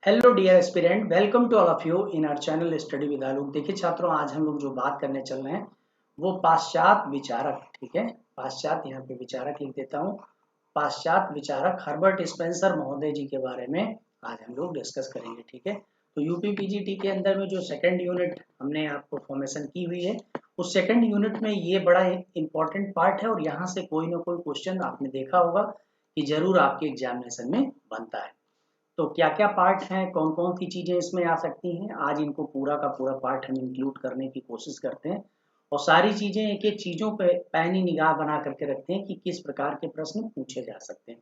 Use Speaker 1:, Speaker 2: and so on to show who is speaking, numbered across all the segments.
Speaker 1: Hello dear aspirant, welcome to all of you in our channel study with Alok. देखिए छात्रों, आज हम लोग जो बात करने चल रहे हैं वो पाश्चात्य विचारक, ठीक है। पाश्चात्य, यहाँ पे विचारक लिख देता हूँ। पाश्चात्य विचारक हर्बर्ट स्पेंसर महोदय जी के बारे में आज हम लोग डिस्कस करेंगे, ठीक है। तो यूपी पीजीटी के अंदर में जो सेकंड यूनिट हमने आपको फॉर्मेशन की हुई है, उस सेकंड यूनिट में ये बड़ा इंपॉर्टेंट पार्ट है और यहाँ से कोई ना कोई क्वेश्चन आपने देखा होगा कि जरूर आपके एग्जामिनेशन में बनता है। तो क्या क्या पार्ट हैं, कौन कौन सी चीजें इसमें आ सकती हैं, आज इनको पूरा का पूरा पार्ट हम इंक्लूड करने की कोशिश करते हैं और सारी चीजें एक एक चीजों पे पैनी निगाह बना करके रखते हैं कि किस प्रकार के प्रश्न पूछे जा सकते हैं।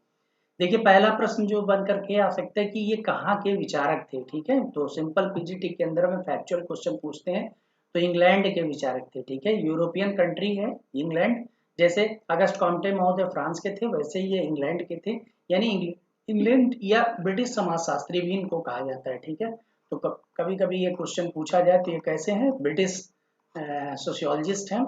Speaker 1: देखिए पहला प्रश्न जो बन करके आ सकता है कि ये कहाँ के विचारक थे, ठीक है। तो सिंपल पीजीटी के अंदर में फैक्चुअल क्वेश्चन पूछते हैं तो इंग्लैंड के विचारक थे, ठीक है। यूरोपियन कंट्री है इंग्लैंड, जैसे अगस्ट कॉम्टे महोदय फ्रांस के थे, वैसे ये इंग्लैंड के थे, यानी इंग्लैंड या ब्रिटिश समाजशास्त्री भी इनको कहा जाता है, ठीक है। तो कभी कभी ये क्वेश्चन पूछा जाए तो ये कैसे हैं, ब्रिटिश सोशियोलॉजिस्ट हैं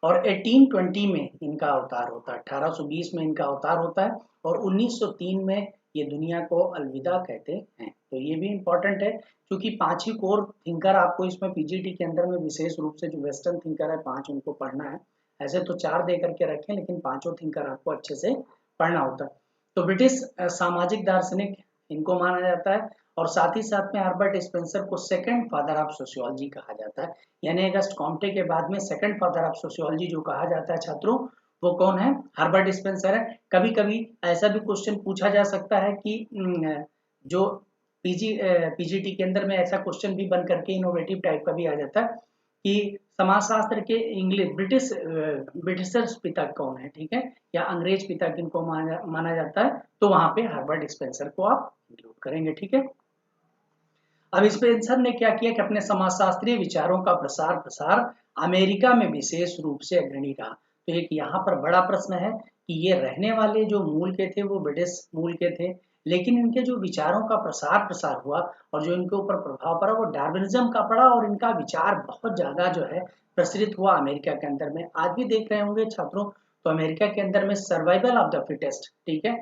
Speaker 1: और 1820 में इनका अवतार होता है, 1820 में इनका अवतार होता है और 1903 में ये दुनिया को अलविदा कहते हैं। तो ये भी इम्पोर्टेंट है क्योंकि पांच ही कोर थिंकर आपको इसमें पीजीटी के अंदर में विशेष रूप से जो वेस्टर्न थिंकर है पांच उनको पढ़ना है। ऐसे तो चार दे करके रखें लेकिन पांचों थिंकर आपको अच्छे से पढ़ना होता है। तो ब्रिटिश सामाजिक दार्शनिक इनको माना जाता है और साथ ही साथ में हर्बर्ट स्पेंसर को सेकंड फादर ऑफ सोशियोलॉजी कहा जाता है, यानी अगस्ट कॉम्टे के बाद में सेकंड फादर ऑफ सोशियोलॉजी जो कहा जाता है छात्रों, वो कौन है, हर्बर्ट स्पेंसर है। कभी कभी ऐसा भी क्वेश्चन पूछा जा सकता है कि जो पीजीटी के अंदर में ऐसा क्वेश्चन भी बन करके इनोवेटिव टाइप का भी आ जाता है कि समाजशास्त्र के इंग्लिश ब्रिटिशर्स पिता कौन है, ठीक है, या अंग्रेज पिता किनको माना जाता है, तो वहां पे हार्वर्ड स्पेंसर को आप इंक्लूड करेंगे, ठीक है। अब स्पेंसर ने क्या किया कि अपने समाजशास्त्रीय विचारों का प्रसार प्रसार अमेरिका में विशेष रूप से अग्रणी रहा। तो एक यहाँ पर बड़ा प्रश्न है कि ये रहने वाले जो मूल के थे वो ब्रिटिश मूल के थे, लेकिन इनके जो विचारों का प्रसार प्रसार हुआ और जो इनके ऊपर प्रभाव पड़ा वो डार्विनिज्म का पड़ा और इनका विचार बहुत ज्यादा जो है प्रसरित हुआ अमेरिका के अंदर में। आज भी देख रहे होंगे छात्रों, तो अमेरिका के अंदर में सर्वाइवल ऑफ द फिटेस्ट, ठीक है,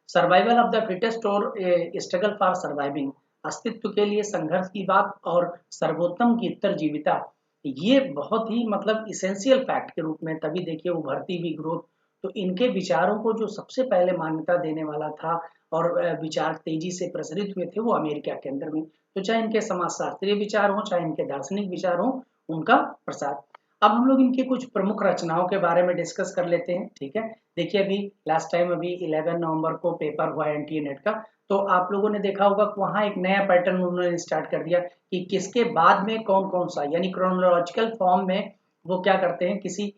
Speaker 1: सर्वाइवल ऑफ द फिटेस्ट और स्ट्रगल फॉर सर्वाइविंग, अस्तित्व के लिए संघर्ष की बात और सर्वोत्तम की उत्तरजीविता, ये बहुत ही मतलब इसेंशियल फैक्ट के रूप में तभी देखिए उभरती हुई ग्रोथ। तो इनके विचारों को जो सबसे पहले मान्यता देने वाला था और विचार तेजी से प्रसरित हुए थे वो अमेरिका के अंदर में। तो चाहे इनके समाजशास्त्रीय विचार हो चाहे इनके दार्शनिक विचार हो, उनका प्रसार। अब हम लोग इनकी कुछ प्रमुख रचनाओं के बारे में डिस्कस कर लेते हैं, ठीक है। देखिए अभी लास्ट टाइम अभी 11 नवंबर को पेपर हुआ एनटीए नेट का, तो आप लोगों ने देखा होगा कि वहाँ एक नया पैटर्न उन्होंने स्टार्ट कर दिया कि किसके बाद में कौन कौन सा, यानी क्रोनोलॉजिकल फॉर्म में वो क्या करते हैं, किसी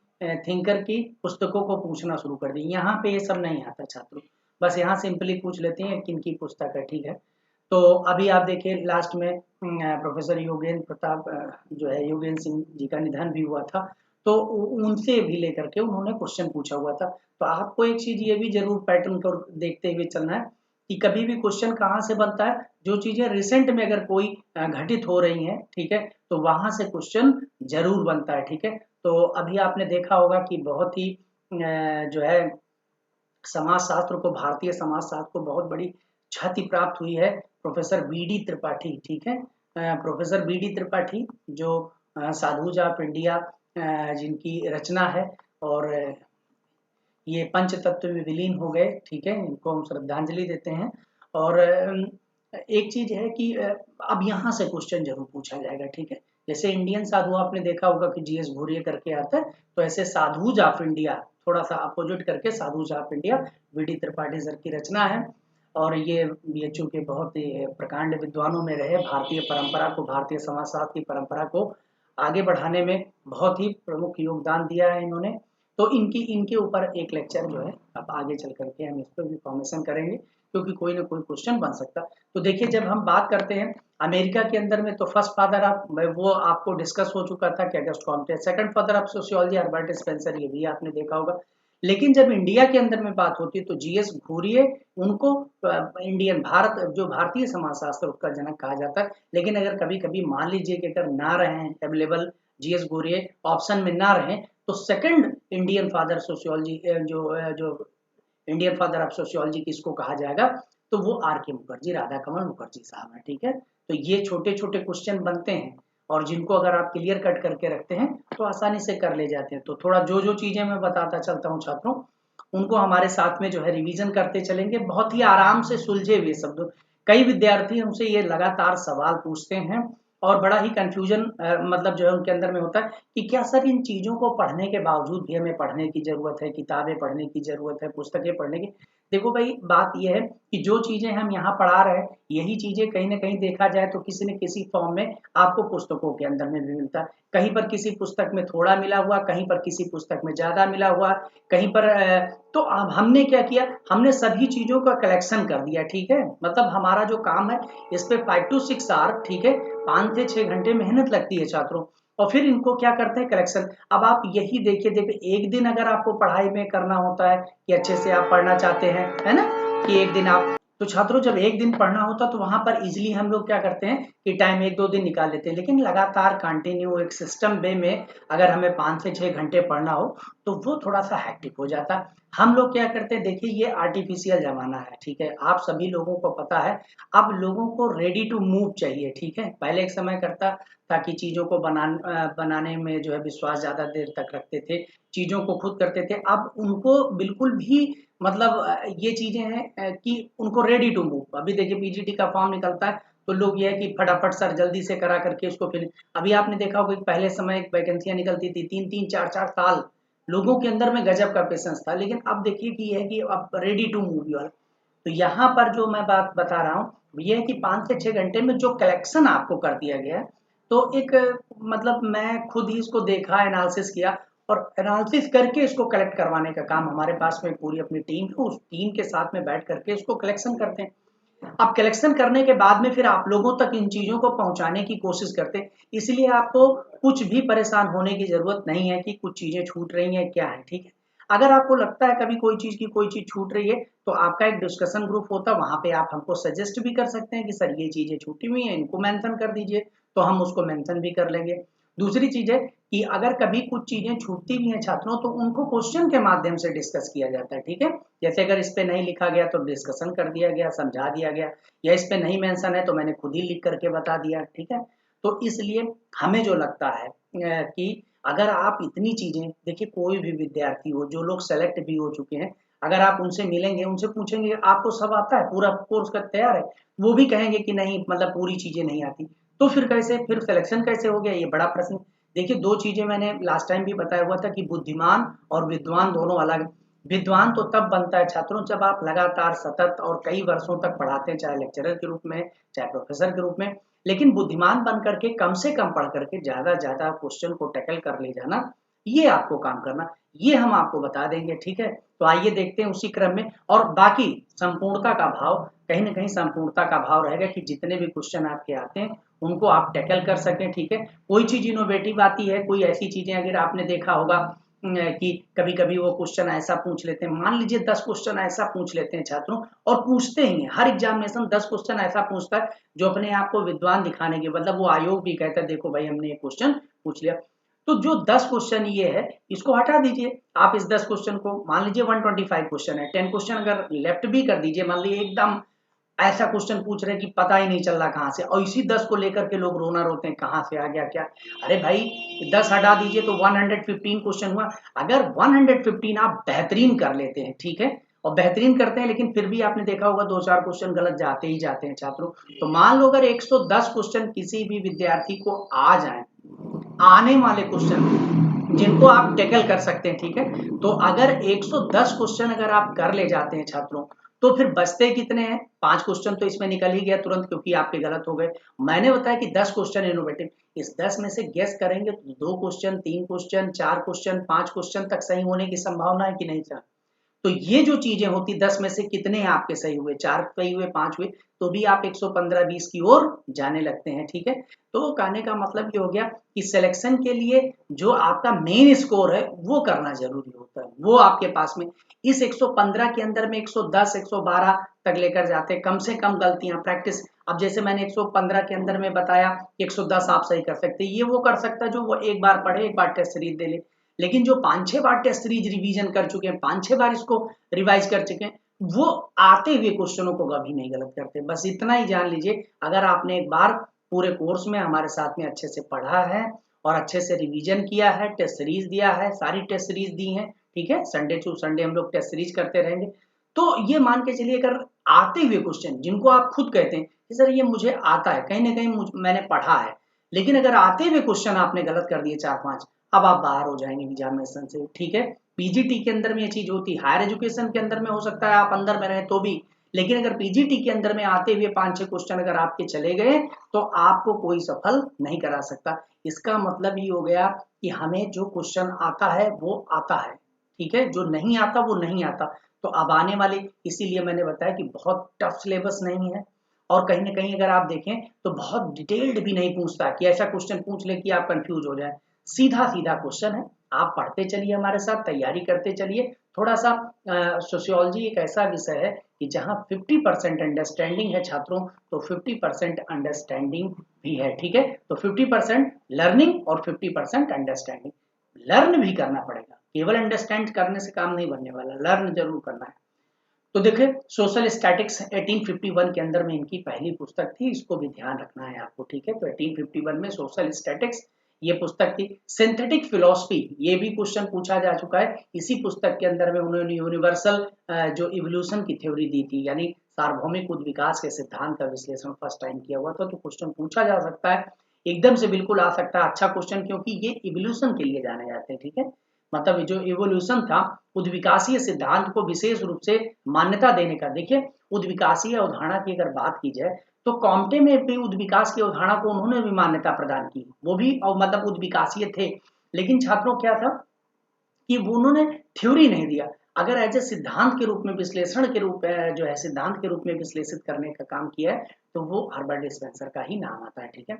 Speaker 1: थिंकर की पुस्तकों को पूछना शुरू कर दी। यहाँ पे ये सब नहीं आता छात्रों, बस यहाँ सिंपली पूछ लेते हैं किन की पुस्तक है, ठीक है। तो अभी आप देखिए लास्ट में प्रोफेसर योगेंद्र प्रताप जो है योगेंद्र सिंह जी का निधन भी हुआ था, तो उनसे भी लेकर के उन्होंने क्वेश्चन पूछा हुआ था। तो आपको एक चीज ये भी जरूर पैटर्न को देखते हुए चलना है कि कभी भी क्वेश्चन कहाँ से बनता है, जो चीजें रिसेंट में अगर कोई घटित हो रही हैं, ठीक है, तो वहां से क्वेश्चन जरूर बनता है, ठीक है। तो अभी आपने देखा होगा कि बहुत ही जो है समाजशास्त्र को, भारतीय समाजशास्त्र को बहुत बड़ी क्षति प्राप्त हुई है प्रोफेसर बीडी त्रिपाठी, ठीक है। प्रोफेसर बीडी त्रिपाठी जो साधुज ऑफ इंडिया जिनकी रचना है और ये पंच तत्व में विलीन हो गए, ठीक है, इनको हम श्रद्धांजलि देते हैं। और एक चीज है कि अब यहाँ से क्वेश्चन जरूर पूछा जाएगा, ठीक है। जैसे इंडियन साधु आपने देखा होगा कि जीएस घुरिये करके आता है, तो ऐसे साधुज ऑफ इंडिया थोड़ा सा अपोजिट करके sadhus of India BD Tripathi sir की रचना है और ये बीएचयू के बहुत ही प्रकांड विद्वानों में रहे, भारतीय परंपरा को, भारतीय समाजशास्त्र की परंपरा को आगे बढ़ाने में बहुत ही प्रमुख योगदान दिया है इन्होंने। तो इनके ऊपर एक लेक्चर जो है अब आगे चल करके हम इस पर भी फॉर्मेशन करेंगे क्योंकि कोई ना कोई क्वेश्चन बन सकता। तो देखिए जब हम बात करते हैं अमेरिका के अंदर में, तो फर्स्ट फादर ऑफ वो आपको डिस्कस हो चुका था कि August Comte, second father of sociology Herbert Spencer, ये भी आपने देखा होगा। लेकिन जब इंडिया के अंदर में बात होती है तो जीएस घुरिये, उनको इंडियन भारत जो भारतीय समाजशास्त्र उसका जनक कहा जाता है। लेकिन अगर कभी कभी मान लीजिए कि अगर ना रहे अवेलेबल जीएस घुरिये ऑप्शन में ना रहे, तो सेकंड इंडियन फादर सोशियोलॉजी जो इंडियन फादर ऑफ सोशियोलॉजी किसको कहा जाएगा, तो वो RK मुखर्जी, राधा कमल मुखर्जी साहब हैं, ठीक है। तो ये छोटे छोटे क्वेश्चन बनते हैं और जिनको अगर आप क्लियर कट करके रखते हैं तो आसानी से कर ले जाते हैं। तो थोड़ा जो जो चीजें मैं बताता चलता हूँ छात्रों, उनको हमारे साथ में जो है रिवीजन करते चलेंगे, बहुत ही आराम से सुलझे हुए शब्द। कई विद्यार्थी हमसे ये लगातार सवाल पूछते हैं और बड़ा ही कंफ्यूजन मतलब जो है उनके अंदर में होता है कि क्या सर इन चीजों को पढ़ने के बावजूद भी हमें पढ़ने की जरूरत है, किताबें पढ़ने की जरूरत है, पुस्तकें पढ़ने की। देखो भाई, बात यह है कि जो चीजें हम यहाँ पढ़ा रहे हैं, यही चीजें कहीं ना कहीं देखा जाए तो किसी न किसी फॉर्म में आपको पुस्तकों के अंदर में भी मिलता है। कहीं पर किसी पुस्तक में थोड़ा मिला हुआ, कहीं पर किसी पुस्तक में ज्यादा मिला हुआ, कहीं पर तो अब हमने क्या किया, हमने सभी चीजों का कलेक्शन कर दिया, ठीक है। मतलब हमारा जो काम है इस पे 5 to 6 आवर, ठीक है, 5 से 6 घंटे मेहनत लगती है छात्रों, और फिर इनको क्या करते हैं, कलेक्शन। अब आप यही देखिए एक दिन अगर आपको पढ़ाई में करना होता है कि अच्छे से आप पढ़ना चाहते हैं, है ना, कि एक दिन आप, तो छात्रों जब एक दिन पढ़ना होता तो वहां पर इजीली हम लोग क्या करते हैं कि टाइम 1-2 दिन निकाल लेते हैं। लेकिन लगातार कंटिन्यू एक सिस्टम वे में अगर हमें 5 से 6 घंटे पढ़ना हो तो वो थोड़ा सा हैक्टिक हो जाता है। हम लोग क्या करते हैं, देखिए ये आर्टिफिशियल जमाना है, ठीक है, आप सभी लोगों को पता है। अब लोगों को रेडी टू मूव चाहिए, ठीक है। पहले एक समय करता ताकि चीजों को बनाने में जो है विश्वास ज्यादा देर तक रखते थे, चीजों को खुद करते थे। अब उनको बिल्कुल भी मतलब ये चीजें हैं कि उनको रेडी टू मूव। अभी देखिए पीजीटी का फॉर्म निकलता है तो लोग ये है कि फटाफट सर जल्दी से करा करके उसको फिर, अभी आपने देखा होगा कि पहले समय वैकेंसियां निकलती थी 3-3 4-4 साल, लोगों के अंदर में गजब का पेशेंस था। लेकिन अब देखिए कि ये है कि अब रेडी टू मूव वाला। तो यहाँ पर जो मैं बात बता रहा हूँ ये है कि 5 से 6 घंटे में जो कलेक्शन आपको कर दिया गया है, तो एक मतलब मैं खुद ही इसको देखा, एनालिसिस किया, और एनालिसिस करके इसको कलेक्ट करवाने का काम हमारे पास में पूरी अपनी टीम है, उस टीम के साथ में बैठ करके इसको कलेक्शन करते हैं। अब कलेक्शन करने के बाद में फिर आप लोगों तक इन चीजों को पहुंचाने की कोशिश करते हैं। इसलिए आपको कुछ भी परेशान होने की जरूरत नहीं है कि कुछ चीजें छूट रही हैं क्या है, ठीक है। अगर आपको लगता है कभी कोई चीज छूट रही है तो आपका एक डिस्कशन ग्रुप होता है, वहां पे आप हमको सजेस्ट भी कर सकते हैं कि सर ये चीजें छूटी हुई हैं, इनको मेंशन कर दीजिए, तो हम उसको मेंशन भी कर लेंगे। दूसरी चीज है कि अगर कभी कुछ चीजें छूटती भी हैं छात्रों तो उनको क्वेश्चन के माध्यम से डिस्कस किया जाता है, ठीक है। जैसे अगर इस पे नहीं लिखा गया तो डिस्कशन कर दिया गया, समझा दिया गया, या इस पे नहीं मेंशन है तो मैंने खुद ही लिख करके बता दिया, ठीक है। तो इसलिए हमें जो लगता है कि अगर आप इतनी चीजें, देखिए कोई भी विद्यार्थी हो, जो लोग सेलेक्ट भी हो चुके हैं, अगर आप उनसे मिलेंगे, उनसे पूछेंगे आपको सब आता है, पूरा कोर्स का तैयार है, वो भी कहेंगे कि नहीं, मतलब पूरी चीजें नहीं आती। तो फिर कैसे, फिर सिलेक्शन कैसे हो गया, ये बड़ा प्रश्न। देखिए दो चीजें मैंने लास्ट टाइम भी बताया हुआ था कि बुद्धिमान और विद्वान दोनों अलग। विद्वान तो तब बनता है छात्रों जब आप लगातार सतत और कई वर्षों तक पढ़ाते हैं, चाहे लेक्चरर के रूप में, चाहे प्रोफेसर के रूप में। लेकिन बुद्धिमान बन करके कम से कम पढ़ करके ज्यादा ज्यादा क्वेश्चन को टैकल कर ले जाना, ये आपको काम करना, ये हम आपको बता देंगे, ठीक है। तो आइए देखते हैं उसी क्रम में। और बाकी संपूर्णता का भाव, कहीं ना कहीं संपूर्णता का भाव रहेगा कि जितने भी क्वेश्चन आपके आते हैं उनको आप टैकल कर सकें, ठीक है। कोई चीज इनोवेटिव आती है, कोई ऐसी चीजें अगर आपने देखा होगा कि कभी कभी वो क्वेश्चन ऐसा पूछ लेते हैं, मान लीजिए 10 क्वेश्चन ऐसा पूछ लेते हैं छात्रों, और पूछते ही हैं हर एग्जामिनेशन 10 क्वेश्चन ऐसा पूछता है जो अपने आप को विद्वान दिखाने के, मतलब वो आयोग भी कहता है देखो भाई हमने ये क्वेश्चन पूछ लिया। तो जो 10 क्वेश्चन ये है इसको हटा दीजिए, आप इस 10 क्वेश्चन को, मान लीजिए 125 क्वेश्चन है, 10 क्वेश्चन अगर लेफ्ट भी कर दीजिए, मान लीजिए एकदम ऐसा क्वेश्चन पूछ रहे हैं कि पता ही नहीं चल रहा कहाँ से, और इसी 10 को लेकर के लोग रोना रोते हैं कहाँ से आ गया क्या। अरे भाई 10 हटा दीजिए तो 115 क्वेश्चन हुआ। अगर 115 आप बेहतरीन कर लेते हैं, ठीक है, और बेहतरीन करते हैं, लेकिन फिर भी आपने देखा होगा 2-4 क्वेश्चन गलत जाते ही जाते हैं छात्रों। तो मान लो अगर 110 क्वेश्चन किसी भी विद्यार्थी को आ जाए, आने वाले क्वेश्चन जिनको आप टैकल कर सकते हैं, ठीक है, तो अगर 110 क्वेश्चन अगर आप कर ले जाते हैं छात्रों, तो फिर बचते कितने हैं, 5 क्वेश्चन तो इसमें निकल ही गया तुरंत क्योंकि आपके गलत हो गए। मैंने बताया कि 10 क्वेश्चन इनोवेटिव, इस 10 में से गेस करेंगे तो 2 क्वेश्चन, 3 क्वेश्चन, 4 क्वेश्चन, 5 क्वेश्चन तक सही होने की संभावना है कि नहीं सर। तो ये जो चीजें होती 10 में से कितने आपके सही हुए, 4 सही हुए, 5 हुए, तो भी आप 115-20 की ओर जाने लगते हैं, ठीक है। तो कहने का मतलब ये हो गया कि सिलेक्शन के लिए जो आपका मेन स्कोर है वो करना जरूरी होता है, वो आपके पास में इस 115 के अंदर में 110 112 तक लेकर जाते हैं, कम से कम गलतियां प्रैक्टिस। अब जैसे मैंने 115 के अंदर में बताया 110 आप सही कर सकते हैं, ये वो कर सकता है जो वो एक बार पढ़े, एक बार टेस्ट सीरीज दे ले। लेकिन जो 5-6 बार टेस्ट सीरीज रिवीजन कर चुके हैं, 5-6 बार इसको रिवाइज कर चुके हैं, वो आते हुए क्वेश्चनों को कभी नहीं गलत करते। बस इतना ही जान लीजिए, अगर आपने एक बार पूरे कोर्स में हमारे साथ में अच्छे से पढ़ा है और अच्छे से रिवीजन किया है, टेस्ट सीरीज दिया है, सारी टेस्ट सीरीज दी है, ठीक है, संडे टू संडे हम लोग टेस्ट सीरीज करते रहेंगे, तो ये मान के चलिए अगर आते हुए क्वेश्चन जिनको आप खुद कहते हैं कि सर ये मुझे आता है, कहीं ना कहीं मैंने पढ़ा है, लेकिन अगर आते हुए क्वेश्चन आपने गलत कर दिए 4-5, अब आप बाहर हो जाएंगे एग्जामिनेशन से, ठीक है। पीजीटी के अंदर में ये चीज होती है, हायर एजुकेशन के अंदर में हो सकता है आप अंदर में रहे तो भी, लेकिन अगर पीजीटी के अंदर में आते हुए 5-6 क्वेश्चन अगर आपके चले गए तो आपको कोई सफल नहीं करा सकता। इसका मतलब ये हो गया कि हमें जो क्वेश्चन आता है वो आता है, ठीक है, जो नहीं आता वो नहीं आता। तो अब आने वाले, इसीलिए मैंने बताया कि बहुत टफ सिलेबस नहीं है, और कहीं ना कहीं अगर आप देखें तो बहुत डिटेल्ड भी नहीं पूछता कि ऐसा क्वेश्चन पूछ ले कि आप कंफ्यूज हो जाए। सीधा सीधा क्वेश्चन है, आप पढ़ते चलिए, हमारे साथ तैयारी करते चलिए। थोड़ा सा सोशियोलॉजी एक ऐसा विषय है कि जहाँ 50% अंडरस्टैंडिंग है छात्रों, तो 50% अंडरस्टैंडिंग भी है, ठीक है। तो 50% लर्निंग और 50% अंडरस्टैंडिंग। लर्न भी करना पड़ेगा, केवल अंडरस्टैंड करने से काम नहीं बनने वाला, लर्न जरूर करना है। तो देखिए सोशल स्टैटिक्स 1851 के अंदर में इनकी पहली पुस्तक थी, इसको भी ध्यान रखना है आपको, ठीक है। तो 1851 में सोशल स्टैटिक्स ये पुस्तक थी। सिंथेटिक फिलॉसफी, ये भी क्वेश्चन पूछा जा चुका है, इसी पुस्तक के अंदर में उन्होंने यूनिवर्सल जो इवोल्यूशन की थ्योरी दी थी, यानी सार्वभौमिक विकास के सिद्धांत का विश्लेषण फर्स्ट टाइम किया हुआ था। तो क्वेश्चन पूछा जा सकता है, एकदम से बिल्कुल आ सकता है अच्छा क्वेश्चन, क्योंकि ये इवोल्यूशन के लिए जाने जाते हैं, ठीक है। मतलब जो इवोल्यूशन था, उद्विकासीय सिद्धांत को विशेष रूप से मान्यता देने का। देखिए उद्विकासीय अवधारणा की अगर बात की जाए तो कॉम्टे में भी उद्विकास की अवधारणा को उन्होंने भी मान्यता प्रदान की, वो भी और मतलब उद्विकासीय थे, लेकिन छात्रों क्या था कि वो उन्होंने थ्योरी नहीं दिया। अगर एज ए सिद्धांत के रूप में, विश्लेषण के रूप जो है सिद्धांत के रूप में विश्लेषित करने का काम किया है, तो वो हर्बर्ट स्पेंसर का ही नाम आता है, ठीक है।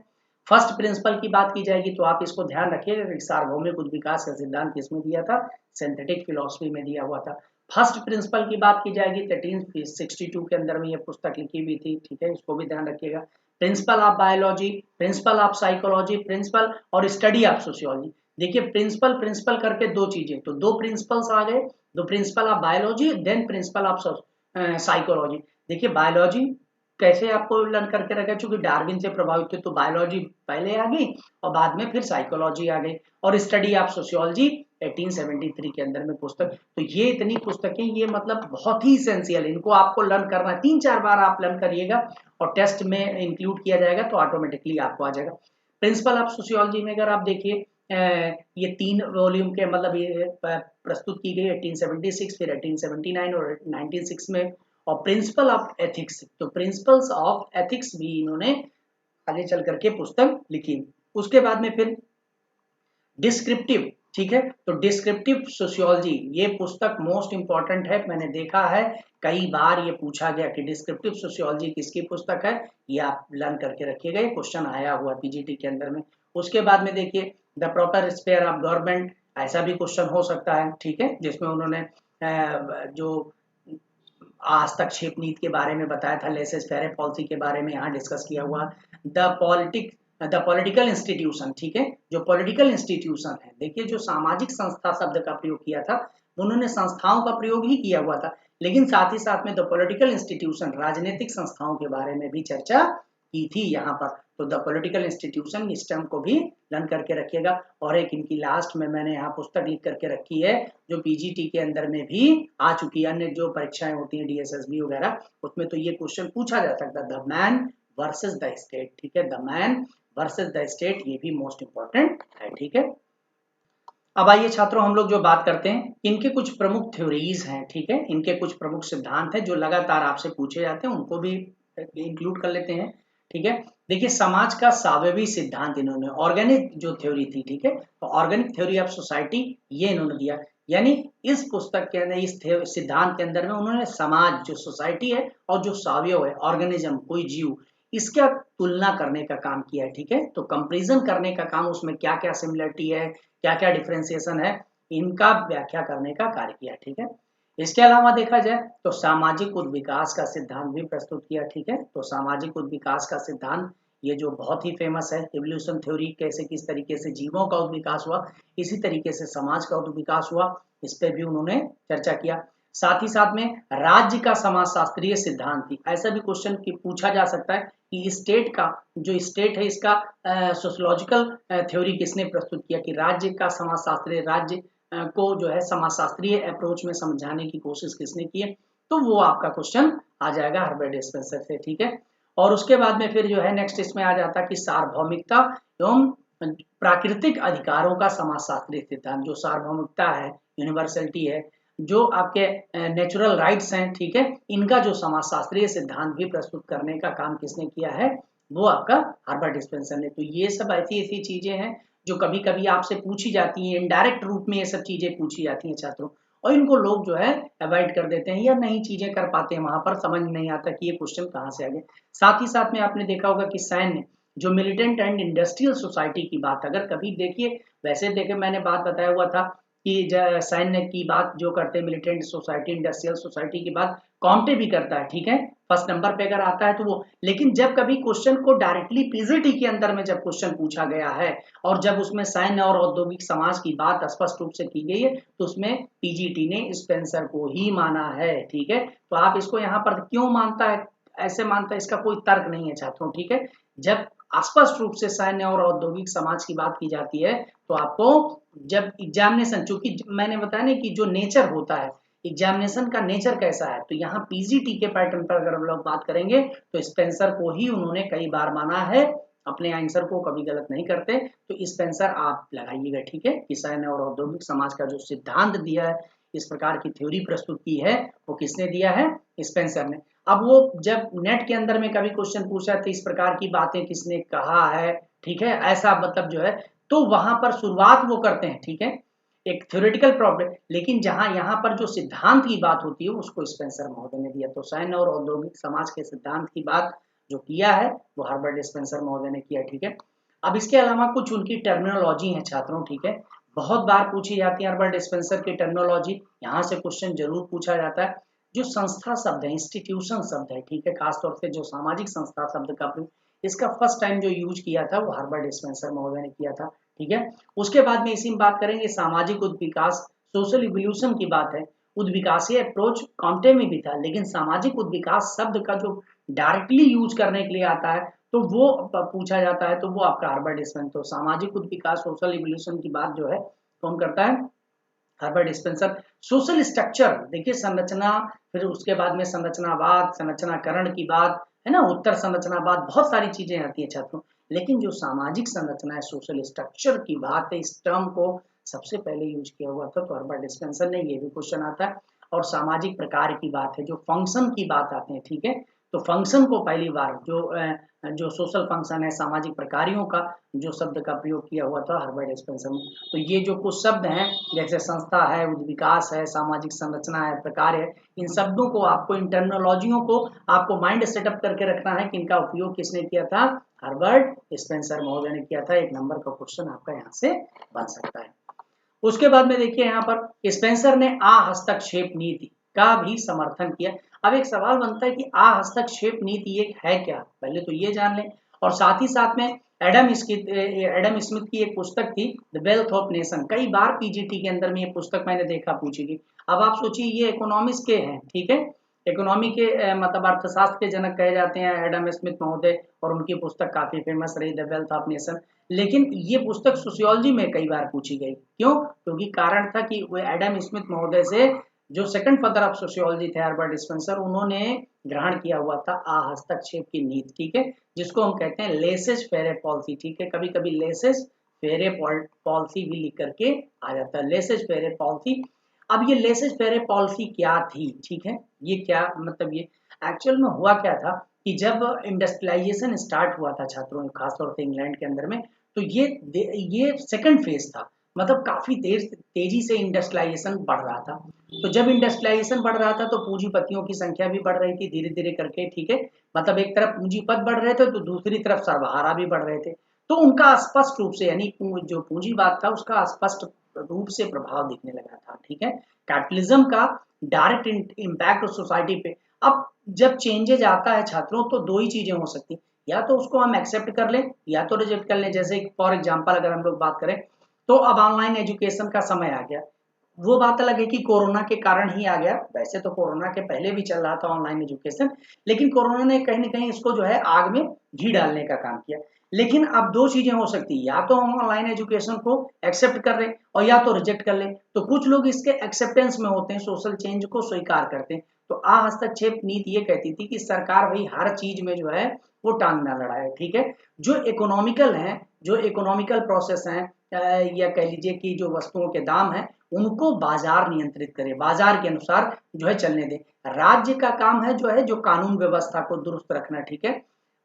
Speaker 1: फर्स्ट प्रिंसिपल की बात की जाएगी तो आप इसको ध्यान रखिएगा कि सार्वभौमिक उद्विकास का सिद्धांत किसमें दिया था, सिंथेटिक फिलॉसफी में दिया हुआ था। फर्स्ट प्रिंसिपल की बात की जाएगी 1362 के अंदर में ये पुस्तक लिखी हुई थी, ठीक है, इसको भी ध्यान रखिएगा। Principle of biology, principle of psychology, principle और स्टडी ऑफ सोशियोलॉजी। देखिए प्रिंसिपल प्रिंसिपल करके दो चीजें, तो दो प्रिंसिपल्स आ गए, दो principle of biology then principle of psychology. देखिए बायोलॉजी कैसे आपको लर्न करके रखा, चूंकि डार्विन से प्रभावित थे तो बायोलॉजी पहले आ गई और बाद में फिर साइकोलॉजी आ गई, और स्टडी ऑफ सोशियोलॉजी 1873 के अंदर में पुस्तक। तो ये इतनी पुस्तकें, ये मतलब बहुत ही इसेंशियल, इनको आपको लर्न करना, 3-4 बार आप लर्न करिएगा और टेस्ट में इंक्लूड किया जाएगा तो ऑटोमेटिकली आपको आ जाएगा। प्रिंसिपल ऑफ सोशियोलॉजी में अगर आप देखिए ये 3 वॉल्यूम के मतलब ये प्रस्तुत की गई 1876, फिर 1879 और 1906 में। और प्रिंसिपल ऑफ एथिक्स, तो प्रिंसिपल्स ऑफ एथिक्स भी इन्होंने आगे चल करके पुस्तक लिखी। उसके बाद में फिर डिस्क्रिप्टिव, ठीक है, तो डिस्क्रिप्टिव सोशियोलॉजी ये पुस्तक मोस्ट इंपॉर्टेंट है, मैंने देखा है कई बार ये पूछा गया कि डिस्क्रिप्टिव सोशियोलॉजी किसकी पुस्तक है, ये आप लर्न करके रखिएगा, ये क्वेश्चन आया हुआ पीजीटी के अंदर में। उसके बाद में देखिए the proper sphere of government, ऐसा भी क्वेश्चन हो सकता है, ठीक है, जिसमें उन्होंने जो हस्तक्षेप नीति के बारे में बताया था, लेसेस फेयर पॉलिसी के बारे में यहाँ डिस्कस किया हुआ। द पॉलिटिकल इंस्टीट्यूशन, ठीक है, जो पॉलिटिकल इंस्टीट्यूशन है, देखिए जो सामाजिक संस्था शब्द का प्रयोग किया था, उन्होंने संस्थाओं का प्रयोग ही किया हुआ था, लेकिन साथ ही साथ में द पॉलिटिकल इंस्टीट्यूशन राजनीतिक संस्थाओं के बारे में भी चर्चा की थी यहाँ पर। तो द पॉलिटिकल इंस्टीट्यूशन, इस टर्म को भी लर्न करके रखिएगा। और एक इनकी लास्ट में मैंने यहाँ पुस्तक लिख करके रखी है जो पीजीटी के अंदर में भी आ चुकी है, अन्य जो परीक्षाएं होती हैं डीएसएसबी वगैरह, उसमें तो ये क्वेश्चन पूछा जा सकता है, the man versus the state, ठीक है, the man versus the state, ये भी मोस्ट इंपॉर्टेंट है, ठीक है। अब आइए छात्रों हम लोग जो बात करते हैं, इनके कुछ प्रमुख थ्योरीज हैं, ठीक है, इनके कुछ प्रमुख सिद्धांत हैं जो लगातार आपसे पूछे जाते हैं, उनको भी इंक्लूड कर लेते हैं, ठीक है। देखिए समाज का सावयवी सिद्धांत इन्होंने, ऑर्गेनिक जो थ्योरी थी, ठीक है, तो ऑर्गेनिक थ्योरी ऑफ सोसाइटी ये इन्होंने दिया, यानी इस पुस्तक के अंदर, इस सिद्धांत के अंदर में उन्होंने समाज जो सोसाइटी है और जो सावयव है ऑर्गेनिज्म कोई जीव, इसका तुलना करने का काम किया है, ठीक है, तो कंपेरिजन करने का काम, उसमें क्या क्या सिमिलरिटी है, क्या क्या डिफ्रेंसिएशन है, इनका व्याख्या करने का कार्य किया, ठीक है। इसके अलावा देखा जाए तो सामाजिक उद्विकास का सिद्धांत भी प्रस्तुत किया, ठीक है, तो सामाजिक उद्विकास का सिद्धांत ये जो बहुत ही फेमस है, इवोल्यूशन थ्योरी, कैसे किस तरीके से जीवों का उद्विकास हुआ, इसी तरीके से समाज का उद्विकास हुआ, इस पे भी उन्होंने चर्चा किया। साथ ही साथ में राज्य का समाजशास्त्रीय सिद्धांत थी। ऐसा भी क्वेश्चन पूछा जा सकता है कि स्टेट का जो स्टेट है इसका सोशियोलॉजिकल थ्योरी किसने प्रस्तुत किया, कि राज्य का समाजशास्त्रीय राज्य को जो है समाजशास्त्रीय अप्रोच में समझाने की कोशिश किसने की है, तो वो आपका क्वेश्चन आ जाएगा हर्बर्ट स्पेंसर से, ठीक है। और उसके बाद में फिर जो है नेक्स्ट इसमें आ जाता है कि सार्वभौमिकता एवं प्राकृतिक अधिकारों का समाजशास्त्रीय सिद्धांत। जो सार्वभौमिकता है, यूनिवर्सलिटी है, जो आपके नेचुरल राइट्स हैं, ठीक है, इनका जो समाजशास्त्रीय सिद्धांत भी प्रस्तुत करने का काम किसने किया है, वो आपका हर्बर्ट स्पेंसर ने। तो ये सब ऐसी ऐसी चीजें हैं जो कभी कभी आपसे पूछी जाती हैं, इनडायरेक्ट रूप में ये सब चीजें पूछी जाती हैं छात्रों, और इनको लोग जो है अवॉइड कर देते हैं या नई चीजें कर पाते हैं, वहां पर समझ नहीं आता कि ये क्वेश्चन कहाँ से आ गए। साथ ही साथ में आपने देखा होगा कि सैन्य जो मिलिटेंट एंड इंडस्ट्रियल सोसाइटी की बात, अगर कभी देखिए, वैसे देखे मैंने बात बताया हुआ था कि सैन्य की बात जो करते हैं, मिलिटेंट सोसाइटी इंडस्ट्रियल सोसाइटी की बात कॉम्टे भी करता है, ठीक है, फर्स्ट नंबर पे अगर आता है तो वो। लेकिन जब कभी क्वेश्चन को डायरेक्टली पीजीटी के अंदर में जब क्वेश्चन पूछा गया है और जब उसमें सैन्य और औद्योगिक समाज की बात स्पष्ट रूप से की गई है, तो उसमें पीजीटी ने स्पेंसर को ही माना है, ठीक है। तो आप इसको यहाँ पर क्यों मानता है, ऐसे मानता है, इसका कोई तर्क नहीं है छात्रों, ठीक है। जब स्पष्ट रूप से सैन्य और औद्योगिक समाज की बात की जाती है तो आपको जब एग्जामिनेशन, चूंकि मैंने बताया ना कि जो नेचर होता है एग्जामिनेशन का नेचर कैसा है, तो यहाँ पीजीटी के पैटर्न पर अगर हम लोग बात करेंगे तो स्पेंसर को ही उन्होंने कई बार माना है, अपने आंसर को कभी गलत नहीं करते। तो स्पेंसर आप लगाइएगा, ठीक है, कि सैन्य और औद्योगिक समाज का जो सिद्धांत दिया है, इस प्रकार की थ्योरी प्रस्तुत की है, वो किसने दिया है, स्पेंसर ने। अब वो जब नेट के अंदर में कभी क्वेश्चन पूछा तो इस प्रकार की बातें किसने कहा है, ठीक है, ऐसा मतलब जो है, तो वहां पर शुरुआत वो करते हैं, ठीक है, एक थ्योरेटिकल प्रॉब्लम, लेकिन जहां यहाँ पर जो सिद्धांत की बात होती है उसको स्पेंसर महोदय ने दिया। तो सैन्य और औद्योगिक समाज के सिद्धांत की बात जो किया है वो हर्बर्ट स्पेंसर महोदय ने किया, ठीक है। अब इसके अलावा कुछ उनकी टर्मिनोलॉजी है छात्रों, ठीक है, बहुत बार पूछी जाती है हर्बर्ट स्पेंसर की टर्मिनोलॉजी, यहाँ से क्वेश्चन जरूर पूछा जाता है। जो संस्था शब्द है, इंस्टीट्यूशन शब्द है, ठीक है, खासतौर से जो सामाजिक संस्था शब्द का प्रयोग, इसका फर्स्ट टाइम जो यूज किया था वो हर्बर्ट स्पेंसर महोदय ने किया था, ठीक है। उसके बाद में इसी में बात करेंगे सामाजिक उद्विकास, सोशल इवोल्यूशन की बात है। उद्विकासीय अप्रोच कॉम्टे में भी था, लेकिन सामाजिक उद्विकास शब्द का जो डायरेक्टली यूज करने के लिए आता है तो वो पूछा जाता है, तो वो आपका हर्बर्ट स्पेंसर। तो सामाजिक उद्विकास सोशल इवोल्यूशन की बात जो है कौन करता है, हर्बर्ट स्पेंसर। सोशल स्ट्रक्चर देखिए, संरचना, फिर उसके बाद में संरचनावाद, संरचनाकरण की बात है ना, उत्तर संरचनावाद, बहुत सारी चीजें आती है छात्रों, लेकिन जो सामाजिक संरचना है, सोशल स्ट्रक्चर की बात है, इस टर्म को सबसे पहले यूज किया हुआ था तो हर्बर्ट स्पेंसर ने, ये भी क्वेश्चन आता है। और सामाजिक प्रकार की बात है, जो फंक्शन की बात आते हैं, ठीक है, तो फंक्शन को पहली बार जो सोशल फंक्शन है, सामाजिक प्रकारियों का जो शब्द का प्रयोग किया हुआ था हर्बर्ट स्पेंसर ने। तो ये जो कुछ शब्द हैं जैसे संस्था है, उद्विकास है, सामाजिक संरचना है, प्रकार है, इन शब्दों को आपको, इन टर्मिनोलॉजियों को आपको माइंड सेटअप करके रखना है कि इनका उपयोग किसने किया था, हर्बर्ट स्पेंसर महोदय ने किया था। एक नंबर का क्वेश्चन आपका यहाँ से बन सकता है। उसके बाद में देखिए यहाँ पर स्पेंसर ने हस्तक्षेप नीति का भी समर्थन किया। अब एक सवाल बनता है कि हस्तक्षेप नीति ये है क्या, पहले तो ये जान लें। और साथ ही साथ में एडम स्मिथ की एक पुस्तक थी द वेल्थ ऑफ नेशन, कई बार पीजीटी के अंदर में ये पुस्तक मैंने देखा पूछी गई। अब आप सोचिए ये इकोनॉमिक्स के हैं, ठीक है, इकोनॉमी के मतलब अर्थशास्त्र के जनक कहे जाते हैं एडम स्मिथ महोदय, और उनकी पुस्तक काफी फेमस रही द वेल्थ ऑफ नेशन। लेकिन ये पुस्तक सोशियोलॉजी में कई बार पूछी गई, क्यों, क्योंकि कारण था कि वो एडम स्मिथ महोदय से जो सेकंड फादर ऑफ सोशियोलॉजी थे हर्बर्ट स्पेंसर, उन्होंने ग्रहण किया हुआ था हस्तक्षेप की नीति, ठीक है, जिसको हम कहते हैं लेसेस फेरे पॉलिसी, ठीक है, कभी कभी लेसेस फेरे पॉलिसी भी लिख करके आ जाता है, लेसेस फेरे पॉलिसी। अब ये लेसेस फेरे पॉलिसी क्या थी, ठीक है, ये क्या मतलब, ये एक्चुअल में हुआ क्या था कि जब इंडस्ट्रियलाइजेशन स्टार्ट हुआ था छात्रों, खासतौर से इंग्लैंड के अंदर में, तो ये सेकंड फेज था, मतलब काफी तेजी से इंडस्ट्रियलाइजेशन बढ़ रहा था। तो जब इंडस्ट्रियलाइजेशन बढ़ रहा था तो पूंजीपतियों की संख्या भी बढ़ रही थी धीरे धीरे करके, ठीक है, मतलब एक तरफ पूंजीपत बढ़ रहे थे तो दूसरी तरफ सर्वहारा भी बढ़ रहे थे। तो उनका स्पष्ट रूप से, यानी जो पूंजीवाद था उसका स्पष्ट रूप से प्रभाव दिखने लगा था, ठीक है, कैपिटलिज्म का डायरेक्ट इम्पैक्ट सोसाइटी पे। अब जब चेंजेज आता है छात्रों तो दो ही चीजें हो सकती, या तो उसको हम एक्सेप्ट कर लें या तो रिजेक्ट कर लें। जैसे फॉर एग्जांपल अगर हम लोग बात करें तो अब ऑनलाइन एजुकेशन का समय आ गया, वो बात अलग है कि कोरोना के कारण ही आ गया, वैसे तो कोरोना के पहले भी चल रहा था ऑनलाइन एजुकेशन, लेकिन कोरोना ने कहीं ना कहीं इसको जो है आग में घी डालने का काम किया। लेकिन अब दो चीजें हो सकती है, या तो हम ऑनलाइन एजुकेशन को एक्सेप्ट कर रहे हैं और या तो रिजेक्ट कर लें। तो कुछ लोग इसके एक्सेप्टेंस में होते हैं, सोशल चेंज को स्वीकार करते हैं। तो हस्तक्षेप नीति ये कहती थी कि सरकार भाई हर चीज में जो है वो टांग ना लड़ाए, ठीक है। जो इकोनॉमिकल है, जो इकोनॉमिकल प्रोसेस है, या कह लीजिए कि जो वस्तुओं के दाम है उनको बाजार नियंत्रित करे, बाजार के अनुसार जो है चलने दे। राज्य का काम है जो है जो कानून व्यवस्था को दुरुस्त रखना, ठीक है।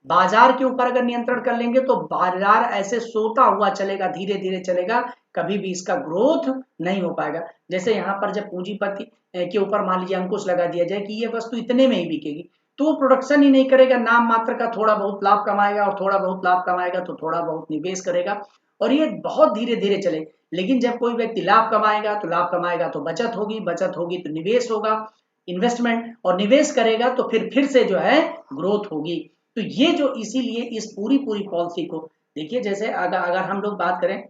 Speaker 1: बाजार के ऊपर अगर नियंत्रण कर लेंगे तो बाजार ऐसे सोता हुआ चलेगा, धीरे धीरे चलेगा, कभी भी इसका ग्रोथ नहीं हो पाएगा। जैसे यहाँ पर जब पूंजीपति के ऊपर मान लीजिए अंकुश लगा दिया जाए कि ये वस्तु इतने में ही बिकेगी, तो वो प्रोडक्शन ही नहीं करेगा, नाम मात्र का थोड़ा बहुत लाभ कमाएगा, और थोड़ा बहुत लाभ कमाएगा तो थोड़ा बहुत निवेश करेगा, और ये बहुत धीरे धीरे चले। लेकिन जब कोई व्यक्ति लाभ कमाएगा तो लाभ कमाएगा तो बचत होगी, बचत होगी तो निवेश होगा, इन्वेस्टमेंट, और निवेश करेगा तो फिर से जो है ग्रोथ होगी। तो ये जो इसीलिए इस पूरी पूरी पॉलिसी को देखिए, जैसे अगर अगर हम लोग बात करें,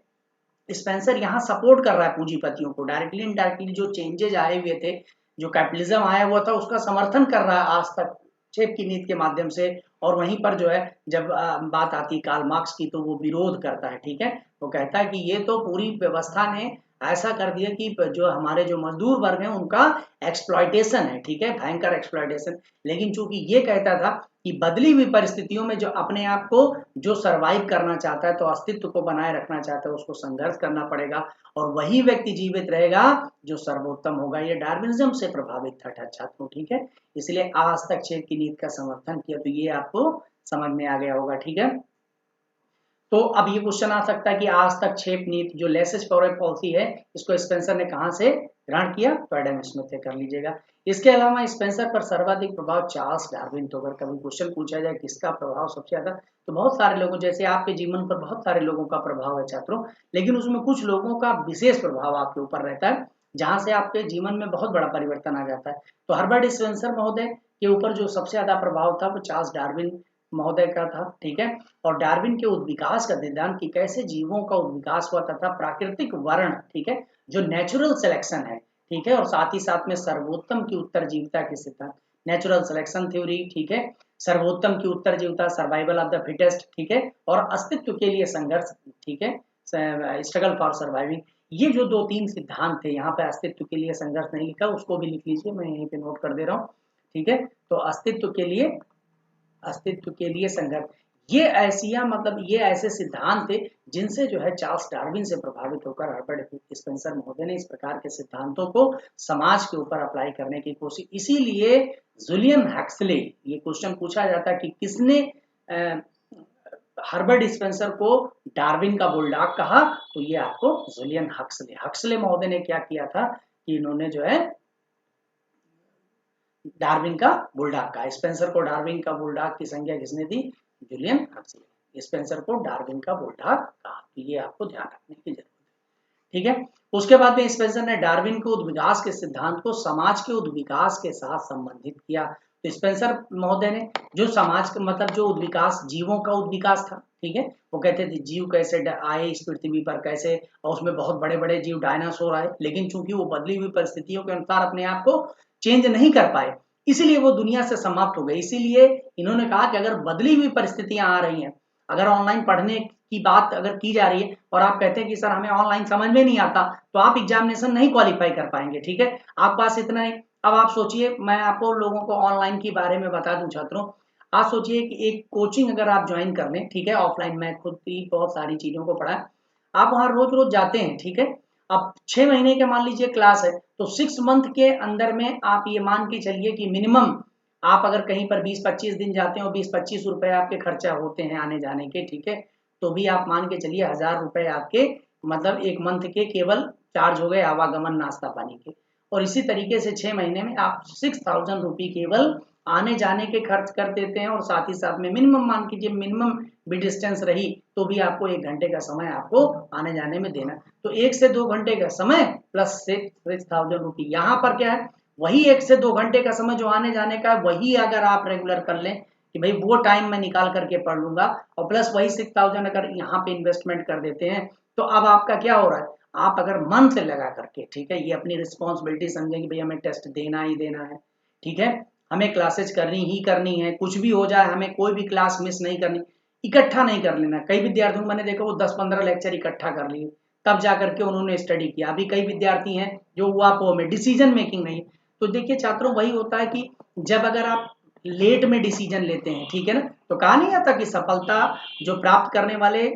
Speaker 1: स्पेंसर यहाँ सपोर्ट कर रहा है पूंजीपतियों को, डायरेक्टली इनडायरेक्टली जो चेंजेज आए हुए थे, जो कैपिटलिज्म आया हुआ था उसका समर्थन कर रहा है आज तक छेप की नीति के माध्यम से। और वहीं पर जो है जब बात आती कार्ल मार्क्स की तो वो विरोध करता है, ठीक है। वो कहता है कि ये तो पूरी व्यवस्था ने ऐसा कर दिया कि जो हमारे जो मजदूर वर्ग है उनका एक्सप्लॉयटेशन है, ठीक है, भयंकर एक्सप्लॉयटेशन। लेकिन चूंकि ये कहता था कि बदली हुई परिस्थितियों में जो अपने आप को जो सरवाइव करना चाहता है, तो अस्तित्व को बनाए रखना चाहता है, उसको संघर्ष करना पड़ेगा, और वही व्यक्ति जीवित रहेगा जो सर्वोत्तम होगा। ये डार्विनिज्म से प्रभावित था छात्रों, ठीक है। इसलिए हस्तक्षेप की नीति का समर्थन किया, तो ये आपको समझ में आ गया होगा, ठीक है। तो अब ये क्वेश्चन आ सकता है कि हस्तक्षेप नीति जो लेसेस फॉर पॉलिसी है, इसको स्पेंसर ने कहां से ग्रहण किया, तो एडम स्मिथ से कर लीजिएगा। इसके अलावा स्पेंसर पर सर्वाधिक प्रभाव चार्ल्स डार्विन। तो अगर कभी क्वेश्चन पूछा जाए किसका प्रभाव सबसे ज्यादा, तो बहुत सारे लोगों, जैसे आपके जीवन पर बहुत सारे लोगों का प्रभाव है छात्रों, लेकिन उसमें कुछ लोगों का विशेष प्रभाव आपके ऊपर रहता है, जहां से आपके जीवन में बहुत बड़ा परिवर्तन आ जाता है। तो हर्बर्ट स्पेंसर महोदय के ऊपर जो सबसे ज्यादा प्रभाव था वो चार्ल्स डार्विन महोदय का था, ठीक है। और डार्विन के उद्विकास का सिद्धांत कि कैसे जीवों का उद्विकास हुआ तथा प्राकृतिक वर्ण, ठीक है, जो नेचुरल सिलेक्शन है, ठीक है, और साथ ही साथ में सर्वोत्तम की उत्तरजीविता के सिद्धांत, नेचुरल सिलेक्शन थ्योरी, ठीक है, सर्वोत्तम की उत्तरजीविता, सर्वाइवल ऑफ द फिटेस्ट, ठीक है, और अस्तित्व के लिए संघर्ष, ठीक है, स्ट्रगल फॉर सर्वाइविंग। ये जो दो तीन सिद्धांत थे, यहाँ पे अस्तित्व के लिए संघर्ष नहीं लिखा, उसको भी लिख लीजिए, मैं यहीं पे नोट कर दे रहा हूँ, ठीक है। तो अस्तित्व के लिए संघर्ष, ये ऐसिया मतलब ये ऐसे सिद्धांत थे जिनसे जो है चार्ल्स डार्विन से प्रभावित होकर हर्बर्ट स्पेंसर महोदय ने इस प्रकार के सिद्धांतों को समाज के ऊपर अप्लाई करने की कोशिश। इसीलिए जुलियन हक्सले, ये क्वेश्चन पूछा जाता है कि किसने हर्बर्ट स्पेंसर को डार्विन का बुलडॉग कहा, तो ये आपको जुलियन हक्सले महोदय ने क्या किया था कि इन्होंने जो है डार्विन का बुलडॉग कहा। स्पेंसर को डार्विन का बुलडॉग की संज्ञा किसने दी, जुलियन हक्सले। स्पेंसर को डार्विन का बुलडॉग कहा, तो ये आपको ध्यान रखने की जरूरत है, ठीक है। उसके बाद में स्पेंसर ने डार्विन के उद्विकास के सिद्धांत को समाज के उद्विकास के साथ संबंधित किया। तो स्पेंसर महोदय ने जो समाज का मतलब जो उद्विकास, जीवों का उद्विकास था, ठीक है, वो कहते थे जीव कैसे आए इस पृथ्वी पर, कैसे, और उसमें बहुत बड़े बड़े जीव डायनासोर आए, लेकिन चूंकि वो बदली हुई परिस्थितियों के अनुसार अपने आप को चेंज नहीं कर पाए, इसीलिए वो दुनिया से समाप्त हो गए। इसीलिए इन्होंने कहा कि अगर बदली हुई परिस्थितियां आ रही हैं, अगर ऑनलाइन पढ़ने की बात अगर की जा रही है और आप कहते हैं कि सर हमें ऑनलाइन समझ में नहीं आता, तो आप एग्जामिनेशन नहीं क्वालिफाई कर पाएंगे, ठीक है। आप पास इतना ही, अब आप सोचिए, मैं आपको लोगों को ऑनलाइन के बारे में बता दूं छात्रों, आप सोचिए कि एक कोचिंग अगर आप ज्वाइन कर लें, ठीक है, ऑफलाइन, मैं खुद भी बहुत सारी चीजों को पढ़ा, आप वहां रोज रोज जाते हैं, ठीक है। अब 6 महीने के मान लीजिए क्लास है, तो 6 मंथ के अंदर में आप ये मान के चलिए कि मिनिमम आप अगर कहीं पर 20-25 दिन जाते हो, 20-25 रुपए आपके खर्चा होते हैं आने जाने के, ठीक है, तो भी आप मान के चलिए 1000 रुपए आपके मतलब एक मंथ के केवल चार्ज हो गए आवागमन नाश्ता पानी के। और इसी तरीके से 6 महीने में आप 6000 रुपये केवल आने जाने के खर्च कर देते हैं, और साथ ही साथ में मिनिमम मान कीजिए, मिनिमम भी डिस्टेंस रही तो भी आपको 1 घंटे का समय आपको आने जाने में देना। तो 1 से 2 घंटे का समय प्लस 6000 रुपये, यहाँ पर क्या है, वही 1 से 2 घंटे का समय जो आने जाने का, वही अगर आप रेगुलर कर लें कि भाई वो टाइम मैं निकाल करके पढ़ लूंगा, और प्लस वही 6000 अगर यहाँ पे इन्वेस्टमेंट कर देते हैं, तो अब आपका क्या हो रहा है, आप अगर मन से लगा करके, ठीक है, ये अपनी रिस्पॉन्सिबिलिटी समझें कि भाई हमें टेस्ट देना ही देना है, ठीक है, हमें क्लासेज करनी ही करनी है, कुछ भी हो जाए हमें कोई भी क्लास मिस नहीं करनी, इकट्ठा नहीं कर लेना। कई विद्यार्थियों को मैंने देखा वो 10-15 लेक्चर इकट्ठा कर लिए, तब जा करके उन्होंने स्टडी किया। अभी कई विद्यार्थी हैं जो हुआ को में डिसीजन मेकिंग नहीं। तो देखिए छात्रों, वही होता है कि जब अगर आप लेट में डिसीजन लेते हैं, ठीक है ना, तो कहा नहीं आता कि सफलता जो प्राप्त करने वाले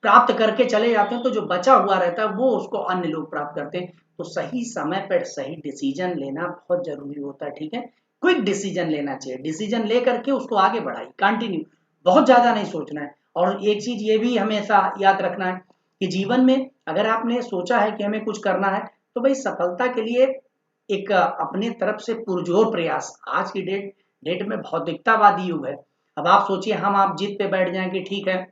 Speaker 1: प्राप्त करके चले जाते हैं, तो जो बचा हुआ रहता है वो उसको अन्य लोग प्राप्त करते हैं। तो सही समय पर सही डिसीजन लेना बहुत जरूरी होता है, ठीक है, क्विक डिसीजन लेना चाहिए, डिसीजन ले करके उसको आगे बढ़ाइए, कंटिन्यू, बहुत ज्यादा नहीं सोचना है। और एक चीज ये भी हमेशा याद रखना है कि जीवन में अगर आपने सोचा है कि हमें कुछ करना है, तो भाई सफलता के लिए एक अपने तरफ से पुरजोर प्रयास। आज की डेट में भौतिकतावादी युग है। अब आप सोचिए हम आप जिद पे बैठ जाएं कि ठीक है,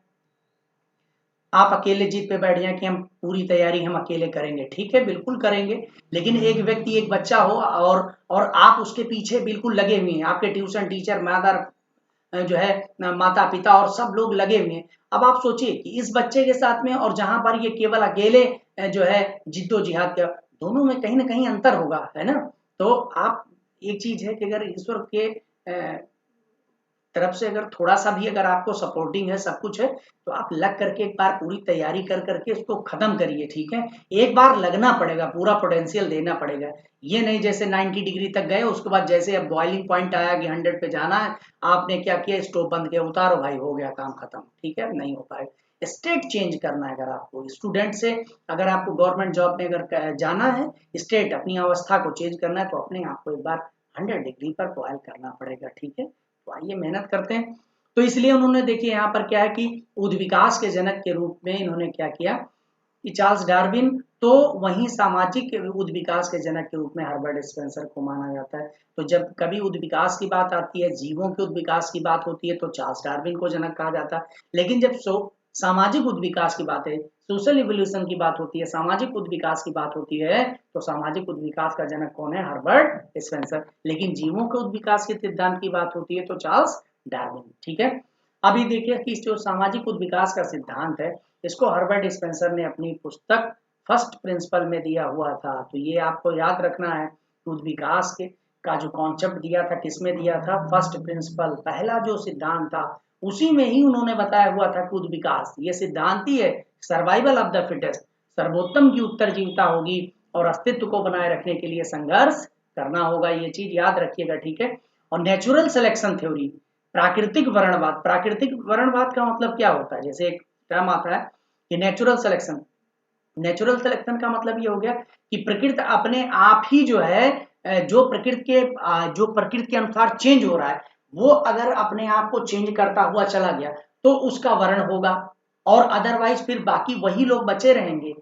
Speaker 1: आप अकेले जिद पे बैठ जाएं कि हम पूरी तैयारी हम अकेले करेंगे, ठीक है, बिल्कुल करेंगे, लेकिन एक व्यक्ति, एक बच्चा हो और आप उसके पीछे बिल्कुल लगे हुए हैं, आपके ट्यूशन टीचर, मदर जो है, माता पिता और सब लोग लगे हुए हैं। अब आप सोचिए कि इस बच्चे के साथ में और जहां पर ये केवल अकेले जो है जिद्दोजिहाद का, दोनों में कहीं ना कहीं अंतर होगा, है ना। तो आप, एक चीज है कि अगर ईश्वर के तरफ से अगर थोड़ा सा भी अगर आपको सपोर्टिंग है, सब कुछ है, तो आप लग करके एक बार पूरी तैयारी कर करके इसको खत्म करिए, ठीक है। एक बार लगना पड़ेगा, पूरा पोटेंशियल देना पड़ेगा। ये नहीं जैसे 90 डिग्री तक गए, उसके बाद जैसे अब बॉइलिंग पॉइंट आया कि 100 पे जाना है, आपने क्या किया, स्टोव बंद किया, उतारो भाई, हो गया काम खत्म, ठीक है, नहीं हो पाएगा। स्टेट चेंज करना है अगर आपको, स्टूडेंट से अगर आपको गवर्नमेंट जॉब में अगर जाना है, स्टेट अपनी अवस्था को चेंज करना है, तो अपने आप को एक बार 100 डिग्री पर बॉयल करना पड़ेगा, ठीक है। तो आइए मेहनत करते हैं। तो इसलिए उन्होंने, देखिए यहाँ पर क्या है कि उद्विकास के जनक के रूप में इन्होंने क्या किया कि चार्ल्स डार्विन, तो वहीं सामाजिक उद्विकास के जनक के रूप में हर्बर्ट स्पेंसर को माना जाता है। तो जब कभी उद्विकास की बात आती है, जीवों के उद्विकास की बात होती है, तो चार्ल्स डार्विन को जनक कहा जाता है। लेकिन जब सामाजिक उद्विकास की बात है, सोशल इवोल्यूशन की बात होती है, सामाजिक उद्विकास की बात होती है, तो सामाजिक उद्विकास का जनक कौन है, हर्बर्ट स्पेंसर। लेकिन जीवों के उद्विकास के सिद्धांत की बात होती है तो चार्ल्स डार्विन, ठीक है। अभी देखिए कि जो सामाजिक उद्विकास का सिद्धांत है, इसको हर्बर्ट स्पेंसर ने अपनी पुस्तक फर्स्ट प्रिंसिपल में दिया हुआ था। तो ये आपको याद रखना है, उद्विकास के का जो कॉन्सेप्ट दिया था, किसमें दिया था, फर्स्ट प्रिंसिपल, पहला जो सिद्धांत था, उसी में ही उन्होंने बताया हुआ था कि उद्विकास ये सिद्धांत ही है, सर्वाइवल ऑफ द फिटेस्ट, सर्वोत्तम की उत्तरजीविता होगी और अस्तित्व को बनाए रखने के लिए संघर्ष करना होगा, ये चीज याद रखिएगा, ठीक है। और नेचुरल सिलेक्शन थ्योरी, प्राकृतिक वर्णवाद, प्राकृतिक वर्णवाद का मतलब क्या होता है, जैसे एक टर्म आता है कि नेचुरल सिलेक्शन, नेचुरल सिलेक्शन का मतलब ये हो गया कि प्रकृति अपने आप ही जो है, जो प्रकृति के अनुसार चेंज हो रहा है, वो अगर अपने आप को चेंज करता हुआ चला गया तो उसका वर्ण होगा, और अदरवाइज फिर बाकी वही लोग बचे रहेंगे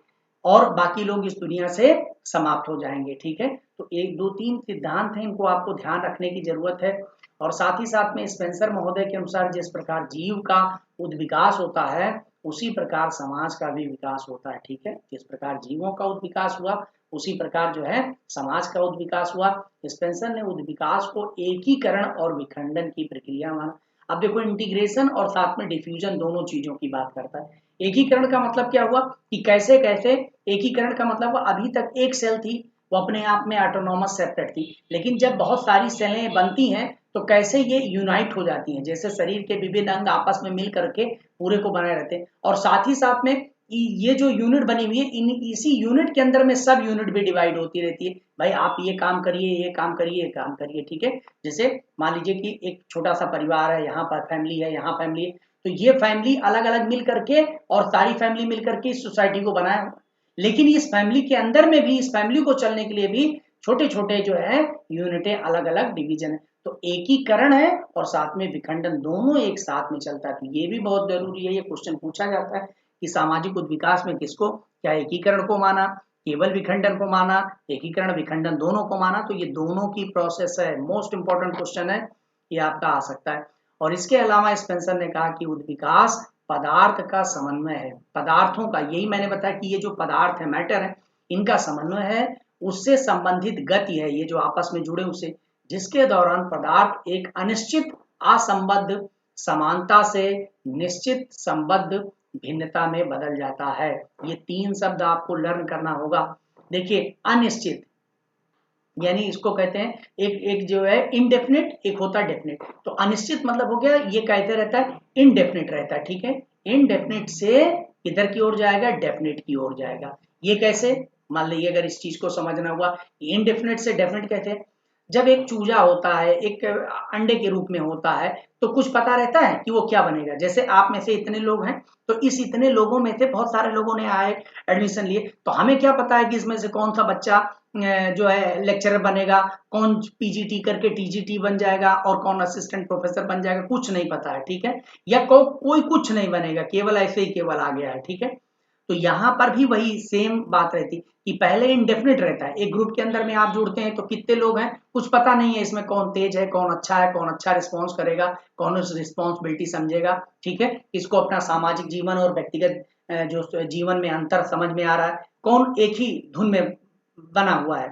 Speaker 1: और बाकी लोग इस दुनिया से समाप्त हो जाएंगे, ठीक है। तो 1 2 3 सिद्धांत हैं, इनको आपको ध्यान रखने की जरूरत है। और साथ ही साथ में स्पेंसर महोदय के अनुसार जिस प्रकार जीव का उद्विकास होता है, उसी प्रकार समाज का भी विकास होता है, ठीक है। जिस प्रकार जीवों का उद्विकास हुआ, उसी प्रकार जो है समाज का उद्विकास हुआ। स्पेंसर ने उद्विकास को एकीकरण और विखंडन की प्रक्रिया माना। अब देखो, इंटीग्रेशन और साथ में डिफ्यूजन दोनों चीजों की बात करता है। एकीकरण का मतलब क्या हुआ कि कैसे कैसे, एकीकरण का मतलब हुआ अभी तक एक सेल थी, वो अपने आप में ऑटोनोमस सेपरेट थी, लेकिन जब बहुत सारी सेलें बनती हैं तो कैसे ये यूनाइट हो जाती हैं, जैसे शरीर के विभिन्न अंग आपस में मिल करके पूरे को बनाए रहते हैं। और साथ ही साथ में ये जो यूनिट बनी हुई है, इसी यूनिट के अंदर में सब यूनिट भी डिवाइड होती रहती है, भाई आप ये काम करिए, ये काम करिए, ये काम करिए, ठीक है। जैसे मान लीजिए कि एक छोटा सा परिवार है, यहाँ पर फैमिली है, यहाँ फैमिली है, तो ये फैमिली अलग अलग मिल करके और सारी फैमिली मिल करके इस सोसाइटी को बनाया, लेकिन इस फैमिली के अंदर में भी, इस फैमिली को चलने के लिए भी छोटे छोटे जो है यूनिटें, अलग अलग डिवीजन है। तो एकीकरण है और साथ में विखंडन, दोनों एक साथ में चलता है। तो ये भी बहुत जरूरी है, ये क्वेश्चन पूछा जाता है कि सामाजिक उद्विकास में किसको, क्या एकीकरण को माना, केवल विखंडन को माना, एकीकरण विखंडन दोनों को माना। तो ये दोनों की प्रोसेस है, मोस्ट इंपॉर्टेंट क्वेश्चन है, ये आपका आ सकता है। और इसके अलावा स्पेंसर ने कहा कि उद्विकास पदार्थ का समन्वय है, पदार्थों का, यही मैंने बताया कि ये जो पदार्थ है, मैटर है, इनका समन्वय है, उससे संबंधित गति है, ये जो आपस में जुड़े उसे, जिसके दौरान पदार्थ एक अनिश्चित असंबद्ध समानता से निश्चित संबद्ध भिन्नता में बदल जाता है। ये 3 शब्द आपको लर्न करना होगा। देखिए अनिश्चित यानी इसको कहते हैं, एक जो है इनडेफिनिट, एक होता है डेफिनिट। तो अनिश्चित मतलब हो गया, ये कहते रहता है इनडेफिनिट रहता है, ठीक है। इनडेफिनिट से किधर की ओर जाएगा, डेफिनिट की ओर जाएगा। ये कैसे, मान लीजिए अगर इस चीज को समझना हुआ, इनडेफिनिट से डेफिनिट कहते हैं। जब एक चूजा होता है, एक अंडे के रूप में होता है, तो कुछ पता रहता है कि वो क्या बनेगा। जैसे आप में से इतने लोग हैं, तो इस इतने लोगों में से बहुत सारे लोगों ने आए एडमिशन लिए, तो हमें क्या पता है कि इसमें से कौन सा बच्चा जो है लेक्चरर बनेगा, कौन पीजीटी करके टीजीटी बन जाएगा और कौन असिस्टेंट प्रोफेसर बन जाएगा, कुछ नहीं पता है, ठीक है। या कोई कुछ नहीं बनेगा, केवल ऐसे ही केवल आ गया है, ठीक है। तो यहाँ पर भी वही सेम बात रहती कि पहले इनडेफिनिट रहता है। एक ग्रुप के अंदर में आप जुड़ते हैं तो कितने लोग हैं, कुछ पता नहीं है इसमें कौन तेज है, कौन अच्छा है, कौन अच्छा रिस्पॉन्स करेगा, कौन उस रिस्पॉन्सिबिलिटी समझेगा, ठीक है। किसको अपना सामाजिक जीवन और व्यक्तिगत जो जीवन में अंतर समझ में आ रहा है, कौन एक ही धुन में बना हुआ है।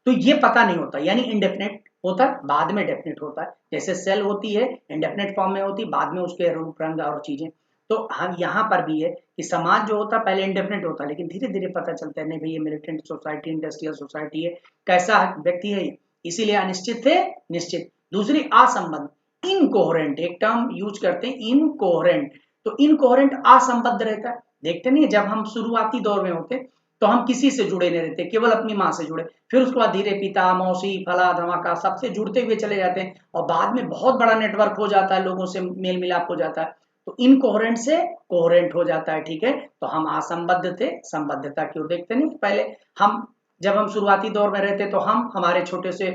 Speaker 1: तो ये पता नहीं होता, यानी इनडेफिनेट होता है, बाद में डेफिनेट होता है। जैसे सेल होती है इनडेफिनेट फॉर्म में होती है, बाद में उसके रूप रंग और चीजें। तो हम यहाँ पर भी है कि समाज जो होता है पहले इनडेफिनेट होता है, लेकिन धीरे धीरे पता चलता है नहीं भाई ये मिलिटेंट सोसाइटी, इंडस्ट्रियल सोसाइटी है, कैसा व्यक्ति है। इसीलिए अनिश्चित थे निश्चित। दूसरी असंबद्ध, इनकोहेरेंट, एक टर्म यूज करते हैं इनकोहेरेंट। तो इनकोहेरेंट असंबद्ध रहता है। देखते नहीं, जब हम शुरुआती दौर में होते तो हम किसी से जुड़े नहीं रहते, केवल अपनी माँ से जुड़े, फिर उसके बाद धीरे पिता मौसी फला धमाका सबसे जुड़ते हुए चले जाते हैं, और बाद में बहुत बड़ा नेटवर्क हो जाता है, लोगों से मेल मिलाप हो जाता है, तो इनकोहेरेंट से कोहेरेंट हो जाता है, ठीक है। तो हम असंबद्ध थे संबद्धता की ओर। देखते नहीं पहले हम जब हम शुरुआती दौर में रहते तो हम हमारे छोटे से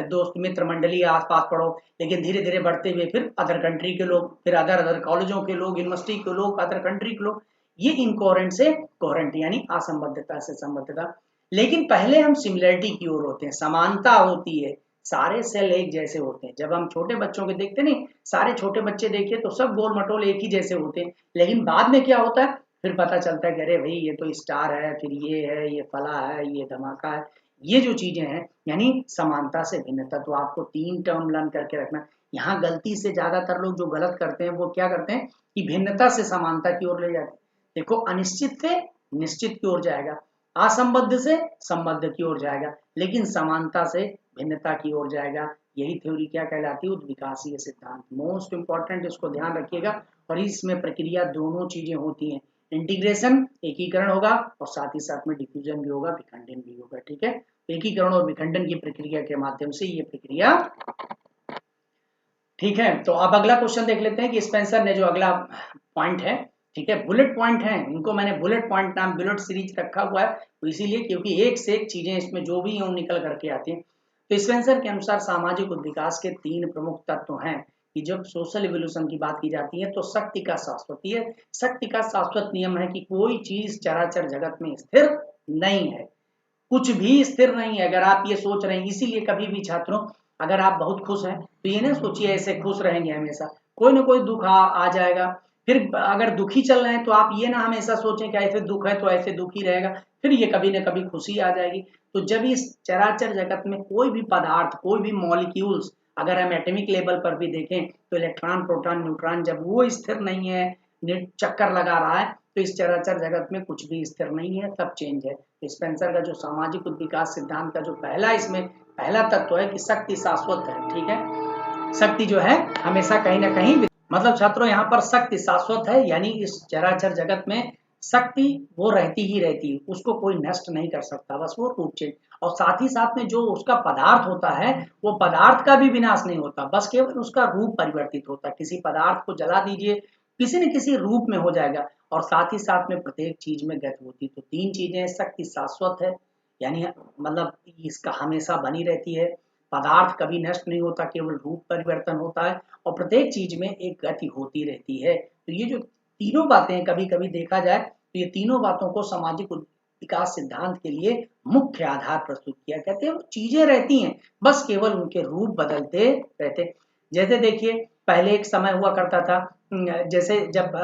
Speaker 1: दोस्त मित्र मंडली आसपास पढ़ो, लेकिन धीरे धीरे बढ़ते हुए फिर अदर कंट्री के लोग, फिर अदर अदर कॉलेजों के लोग, यूनिवर्सिटी के लोग, अदर कंट्री के लोग, ये इनकोहेरेंट से कोहेरेंट यानी असंबद्धता से संबद्धता। लेकिन पहले हम सिमिलरिटी की ओर होते हैं, समानता होती है, सारे सेल एक जैसे होते हैं। जब हम छोटे बच्चों के देखते नहीं, सारे छोटे बच्चे देखिए तो सब गोल मटोल एक ही जैसे होते हैं, लेकिन बाद में क्या होता है, फिर पता चलता है कि अरे भाई ये तो स्टार है, फिर ये है, ये फला है, ये धमाका है, ये जो चीजें हैं, यानी समानता से भिन्नता। तो आपको 3 टर्म लर्न करके रखना। यहाँ गलती से ज्यादातर लोग जो गलत करते हैं वो क्या करते हैं कि भिन्नता से समानता की ओर ले जाते हैं। देखो अनिश्चित से निश्चित की ओर जाएगा, असंबद्ध से संबद्ध की ओर जाएगा, लेकिन समानता से भिन्नता की ओर जाएगा। यही थ्योरी क्या कहलाती है, उद्विकासीय सिद्धांत। मोस्ट इंपॉर्टेंट, इसको ध्यान रखिएगा। और इसमें प्रक्रिया दोनों चीजें होती हैं, इंटीग्रेशन एकीकरण होगा और साथ ही साथ में डिफ्यूजन भी होगा, विखंडन भी होगा, ठीक है। एकीकरण और विखंडन की प्रक्रिया के माध्यम से ये प्रक्रिया, ठीक है। तो अब अगला क्वेश्चन देख लेते हैं कि स्पेंसर ने जो अगला पॉइंट है, ठीक है, बुलेट पॉइंट है, इनको मैंने बुलेट पॉइंट नाम बुलेट सीरीज रखा हुआ है, तो इसीलिए क्योंकि एक से एक चीजें इसमें जो भी है निकल करके आती हैं। तो स्पेंसर के अनुसार सामाजिक विकास के 3 प्रमुख तत्व हैं कि जब सोशल इवोल्यूशन की बात की जाती है तो शक्ति का शाश्वत, शक्ति का शाश्वत नियम है कि कोई चीज चराचर जगत में स्थिर नहीं है, कुछ भी स्थिर नहीं है। अगर आप ये सोच रहे हैं, इसीलिए कभी भी छात्रों, अगर आप बहुत खुश हैं तो ये ना सोचिए ऐसे खुश रहेंगे हमेशा, कोई ना कोई दुख आ जाएगा। फिर अगर दुखी चल रहे हैं तो आप ये ना हमेशा सोचें कि ऐसे दुख है तो ऐसे दुखी रहेगा, फिर ये कभी ना कभी खुशी आ जाएगी। तो जब इस चराचर जगत में कोई भी पदार्थ, कोई भी मॉलिक्यूल्स, अगर हम एटॉमिक लेवल पर भी देखें तो इलेक्ट्रॉन प्रोटॉन न्यूट्रॉन जब वो स्थिर नहीं है, चक्कर लगा रहा है, तो इस चराचर जगत में कुछ भी स्थिर नहीं है, सब चेंज है। स्पेंसर का जो सामाजिक विकास सिद्धांत का जो पहला इसमें पहला तत्व है कि शक्ति शाश्वत है, ठीक है। शक्ति जो है हमेशा कहीं ना कहीं, मतलब छात्रों यहाँ पर शक्ति शाश्वत है, यानी इस चराचर जगत में शक्ति वो रहती ही रहती है, उसको कोई नष्ट नहीं कर सकता, बस वो रूप चेंज। और साथ ही साथ में जो उसका पदार्थ होता है, वो पदार्थ का भी विनाश नहीं होता, बस केवल उसका रूप परिवर्तित होता है। किसी पदार्थ को जला दीजिए, किसी न किसी रूप में हो जाएगा। और साथ ही साथ में प्रत्येक चीज में गति होती है। तो 3 चीजें, शक्ति शाश्वत है, यानी मतलब इसका हमेशा बनी रहती है, पदार्थ कभी नष्ट नहीं होता, केवल रूप परिवर्तन होता है, और प्रत्येक चीज में एक गति होती रहती है। तो ये जो तीनों बातें कभी कभी देखा जाए तो ये तीनों बातों को सामाजिक विकास सिद्धांत के लिए मुख्य आधार प्रस्तुत किया। कहते हैं वो चीजें रहती हैं, बस केवल उनके रूप बदलते रहते। जैसे देखिए पहले एक समय हुआ करता था, जैसे जब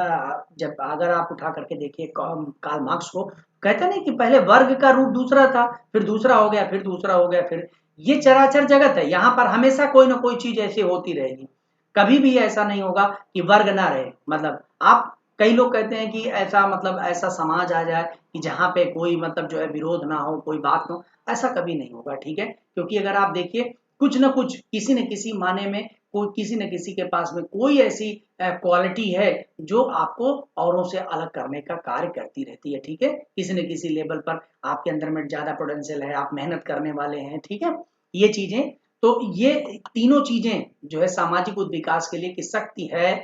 Speaker 1: अगर आप उठा करके देखिए कार्ल मार्क्स को, कहते नहीं कि पहले वर्ग का रूप दूसरा था, फिर दूसरा हो गया, फिर दूसरा हो गया, फिर ये चराचर जगत है, यहाँ पर हमेशा कोई ना कोई चीज ऐसी होती रहेगी। कभी भी ऐसा नहीं होगा कि वर्ग ना रहे। मतलब आप कई लोग कहते हैं कि ऐसा मतलब ऐसा समाज आ जाए कि जहाँ पे कोई मतलब जो है विरोध ना हो, कोई बात ना हो, ऐसा कभी नहीं होगा, ठीक है। क्योंकि अगर आप देखिए कुछ न कुछ किसी न किसी माने में कोई किसी न किसी के पास में कोई ऐसी क्वालिटी है जो आपको औरों से अलग करने का कार्य करती रहती है, ठीक है। किसी न किसी लेवल पर आपके अंदर में ज्यादा पोटेंशियल है, आप मेहनत करने वाले हैं, ठीक है। ये चीजें, तो ये तीनों चीजें जो है सामाजिक विकास के लिए कि शक्ति है,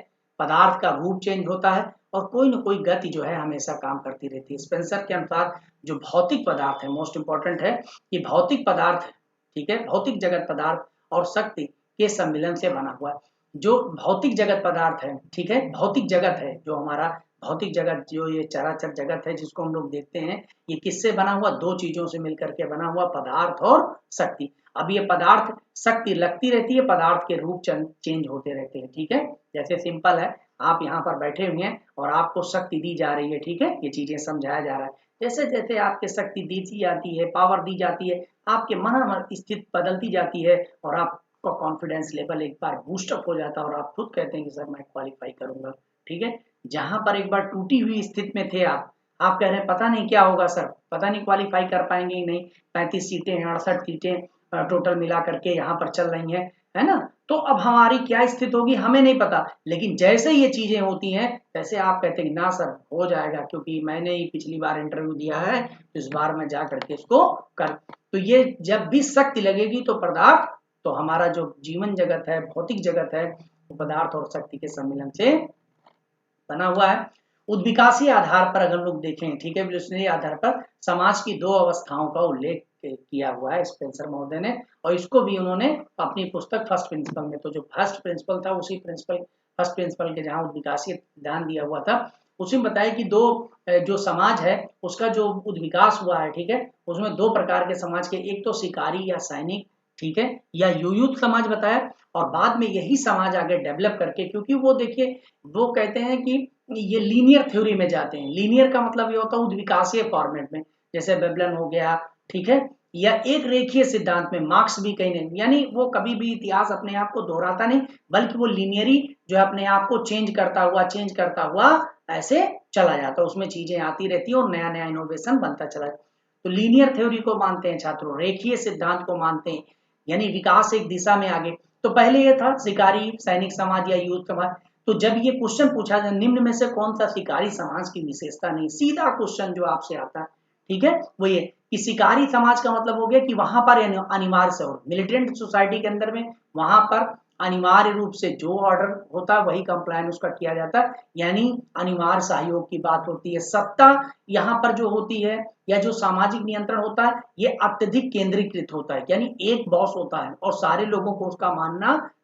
Speaker 1: पदार्थ का रूप चेंज होता है और कोई न कोई गति जो है हमेशा काम करती रहती है। स्पेंसर के अनुसार जो भौतिक पदार्थ है, मोस्ट इंपॉर्टेंट है कि भौतिक पदार्थ, ठीक है, भौतिक जगत पदार्थ और शक्ति के सम्मिलन से बना हुआ है। जो भौतिक जगत पदार्थ है, ठीक है, भौतिक जगत है, जो हमारा भौतिक जगत, जो ये चराचर जगत है जिसको हम लोग देखते हैं, ये किससे बना हुआ? दो चीजों से मिलकर के बना हुआ, पदार्थ और शक्ति। अब ये पदार्थ शक्ति लगती रहती है, पदार्थ के रूप चेंज होते रहते हैं, ठीक है। जैसे सिंपल है, आप यहाँ पर बैठे हुए हैं और आपको शक्ति दी जा रही है, ठीक है, ये चीजें समझाया जा रहा है। जैसे जैसे आपके शक्ति दी जाती है, पावर दी जाती है, आपके मन स्थिति बदलती जाती है और आपका कॉन्फिडेंस लेवल एक बार बूस्टअप हो जाता है और आप खुद कहते हैं कि सर मैं क्वालिफाई करूंगा, ठीक है। जहां पर एक बार टूटी हुई स्थिति में थे आप कह रहे हैं पता नहीं क्या होगा सर, पता नहीं क्वालिफाई कर पाएंगे ही नहीं, 35 सीटें हैं, 68 सीटें टोटल मिला करके यहाँ पर चल रही हैं, है ना। तो अब हमारी क्या स्थिति होगी हमें नहीं पता, लेकिन जैसे ये चीजें होती हैं तैसे आप कहते हैं ना सर हो जाएगा, क्योंकि मैंने ही पिछली बार इंटरव्यू दिया है तो इस बार मैं जा करके इसको कर। तो ये जब भी शक्ति लगेगी तो पदार्थ, तो हमारा जो जीवन जगत है, भौतिक जगत है, वो पदार्थ और शक्ति के सम्मिलन से बना हुआ है। उद्विकासीय आधार पर अगर लोग देखें, ठीक है, विश्लेषणीय आधार पर समाज की दो अवस्थाओं का उल्लेख किया हुआ है स्पेंसर महोदय ने, और इसको भी उन्होंने अपनी पुस्तक फर्स्ट प्रिंसिपल में, तो जो फर्स्ट प्रिंसिपल था उसी फर्स्ट प्रिंसिपल के जहाँ उद्विकासीय ध्यान दिया हुआ था, उसी में बताया कि दो जो समाज है उसका जो उद्विकास हुआ है, ठीक है, उसमें दो प्रकार के समाज के, एक तो शिकारी या सैनिक, ठीक है, या युयुत समाज बताया, और बाद में यही समाज आगे डेवलप करके, क्योंकि वो देखिए वो कहते हैं कि ये लीनियर थ्योरी में जाते हैं। लीनियर का मतलब ये होता है उद्विकासीय फॉर्मेट में, जैसे बेबलन हो गया, ठीक है, या एक रेखीय सिद्धांत में मार्क्स भी कहीं नहीं, यानी वो कभी भी इतिहास अपने आप को दोहराता नहीं, बल्कि वो लीनियरी जो है अपने आप को चेंज करता हुआ ऐसे चला जाता है, उसमें चीजें आती रहती है और नया नया इनोवेशन बनता चला जाता। तो लीनियर थ्योरी को मानते हैं छात्रों, रेखीय सिद्धांत को मानते हैं, यानी विकास एक दिशा में आगे। तो पहले ये था शिकारी सैनिक समाज या युद्ध समाज। तो जब ये क्वेश्चन पूछा जाए निम्न में से कौन सा शिकारी समाज की विशेषता नहीं, सीधा क्वेश्चन जो आपसे आता है, ठीक है, वो ये कि शिकारी समाज का मतलब हो गया कि वहां पर अनिवार्य से, और मिलिटेंट सोसाइटी के अंदर में वहां पर अनिवार्य रूप से जो ऑर्डर होता है वही कंप्लायन उसका किया जाता है, यानी अनिवार्य सहयोग की बात होती है। सत्ता यहाँ पर जो होती है या जो सामाजिक नियंत्रण होता है ये अत्यधिक केंद्रीकृत होता है, यानी एक बॉस होता है और सारे लोगों को उसका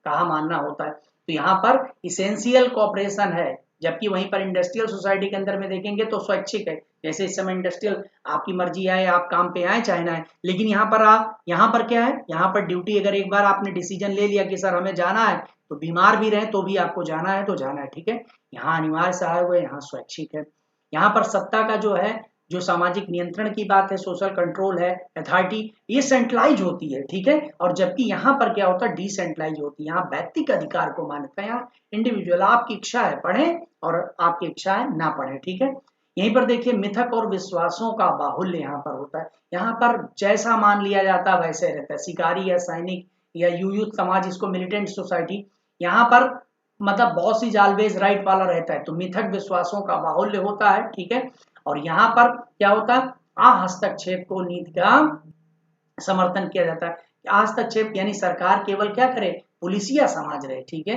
Speaker 1: कहा मानना होता है। तो यहाँ पर इसेंशियल कॉपरेशन है, जबकि वहीं पर इंडस्ट्रियल सोसाइटी के अंदर में देखेंगे तो स्वैच्छिक है। जैसे इस समय इंडस्ट्रियल आपकी मर्जी आए आप काम पे आए चाहे ना आए, लेकिन यहाँ पर क्या है, यहाँ पर ड्यूटी, अगर एक बार आपने डिसीजन ले लिया कि सर हमें जाना है, तो बीमार भी रहे तो भी आपको जाना है तो जाना है, ठीक है। यहाँ अनिवार्य सहायक है, यहाँ स्वैच्छिक है। यहाँ पर सत्ता का जो है, जो सामाजिक नियंत्रण की बात है, सोशल कंट्रोल है, अथॉरिटी, ये सेंट्रलाइज होती है, ठीक है। और जबकि यहाँ पर क्या होता है, डिसेंट्रलाइज होती है। यहाँ व्यक्तिगत अधिकार को मान्यता है, यहाँ इंडिविजुअल, आपकी इच्छा है पढ़ें और आपकी इच्छा है ना पढ़ें, ठीक है। यहीं पर देखिए मिथक और विश्वासों का बाहुल्य यहाँ पर होता है। यहाँ पर जैसा मान लिया जाता है वैसे रहता है, शिकारी या सैनिक या युयुत समाज, इसको मिलिटेंट सोसाइटी, यहाँ पर मतलब बहुत सी ऑलवेज राइट वाला रहता है, तो मिथक विश्वासों का बाहुल्य होता है, ठीक है। और यहाँ पर क्या होता है, हस्तक्षेप को नीति का समर्थन किया जाता है। हस्तक्षेप यानी सरकार केवल क्या करे, पुलिसिया समाज रहे, ठीक है,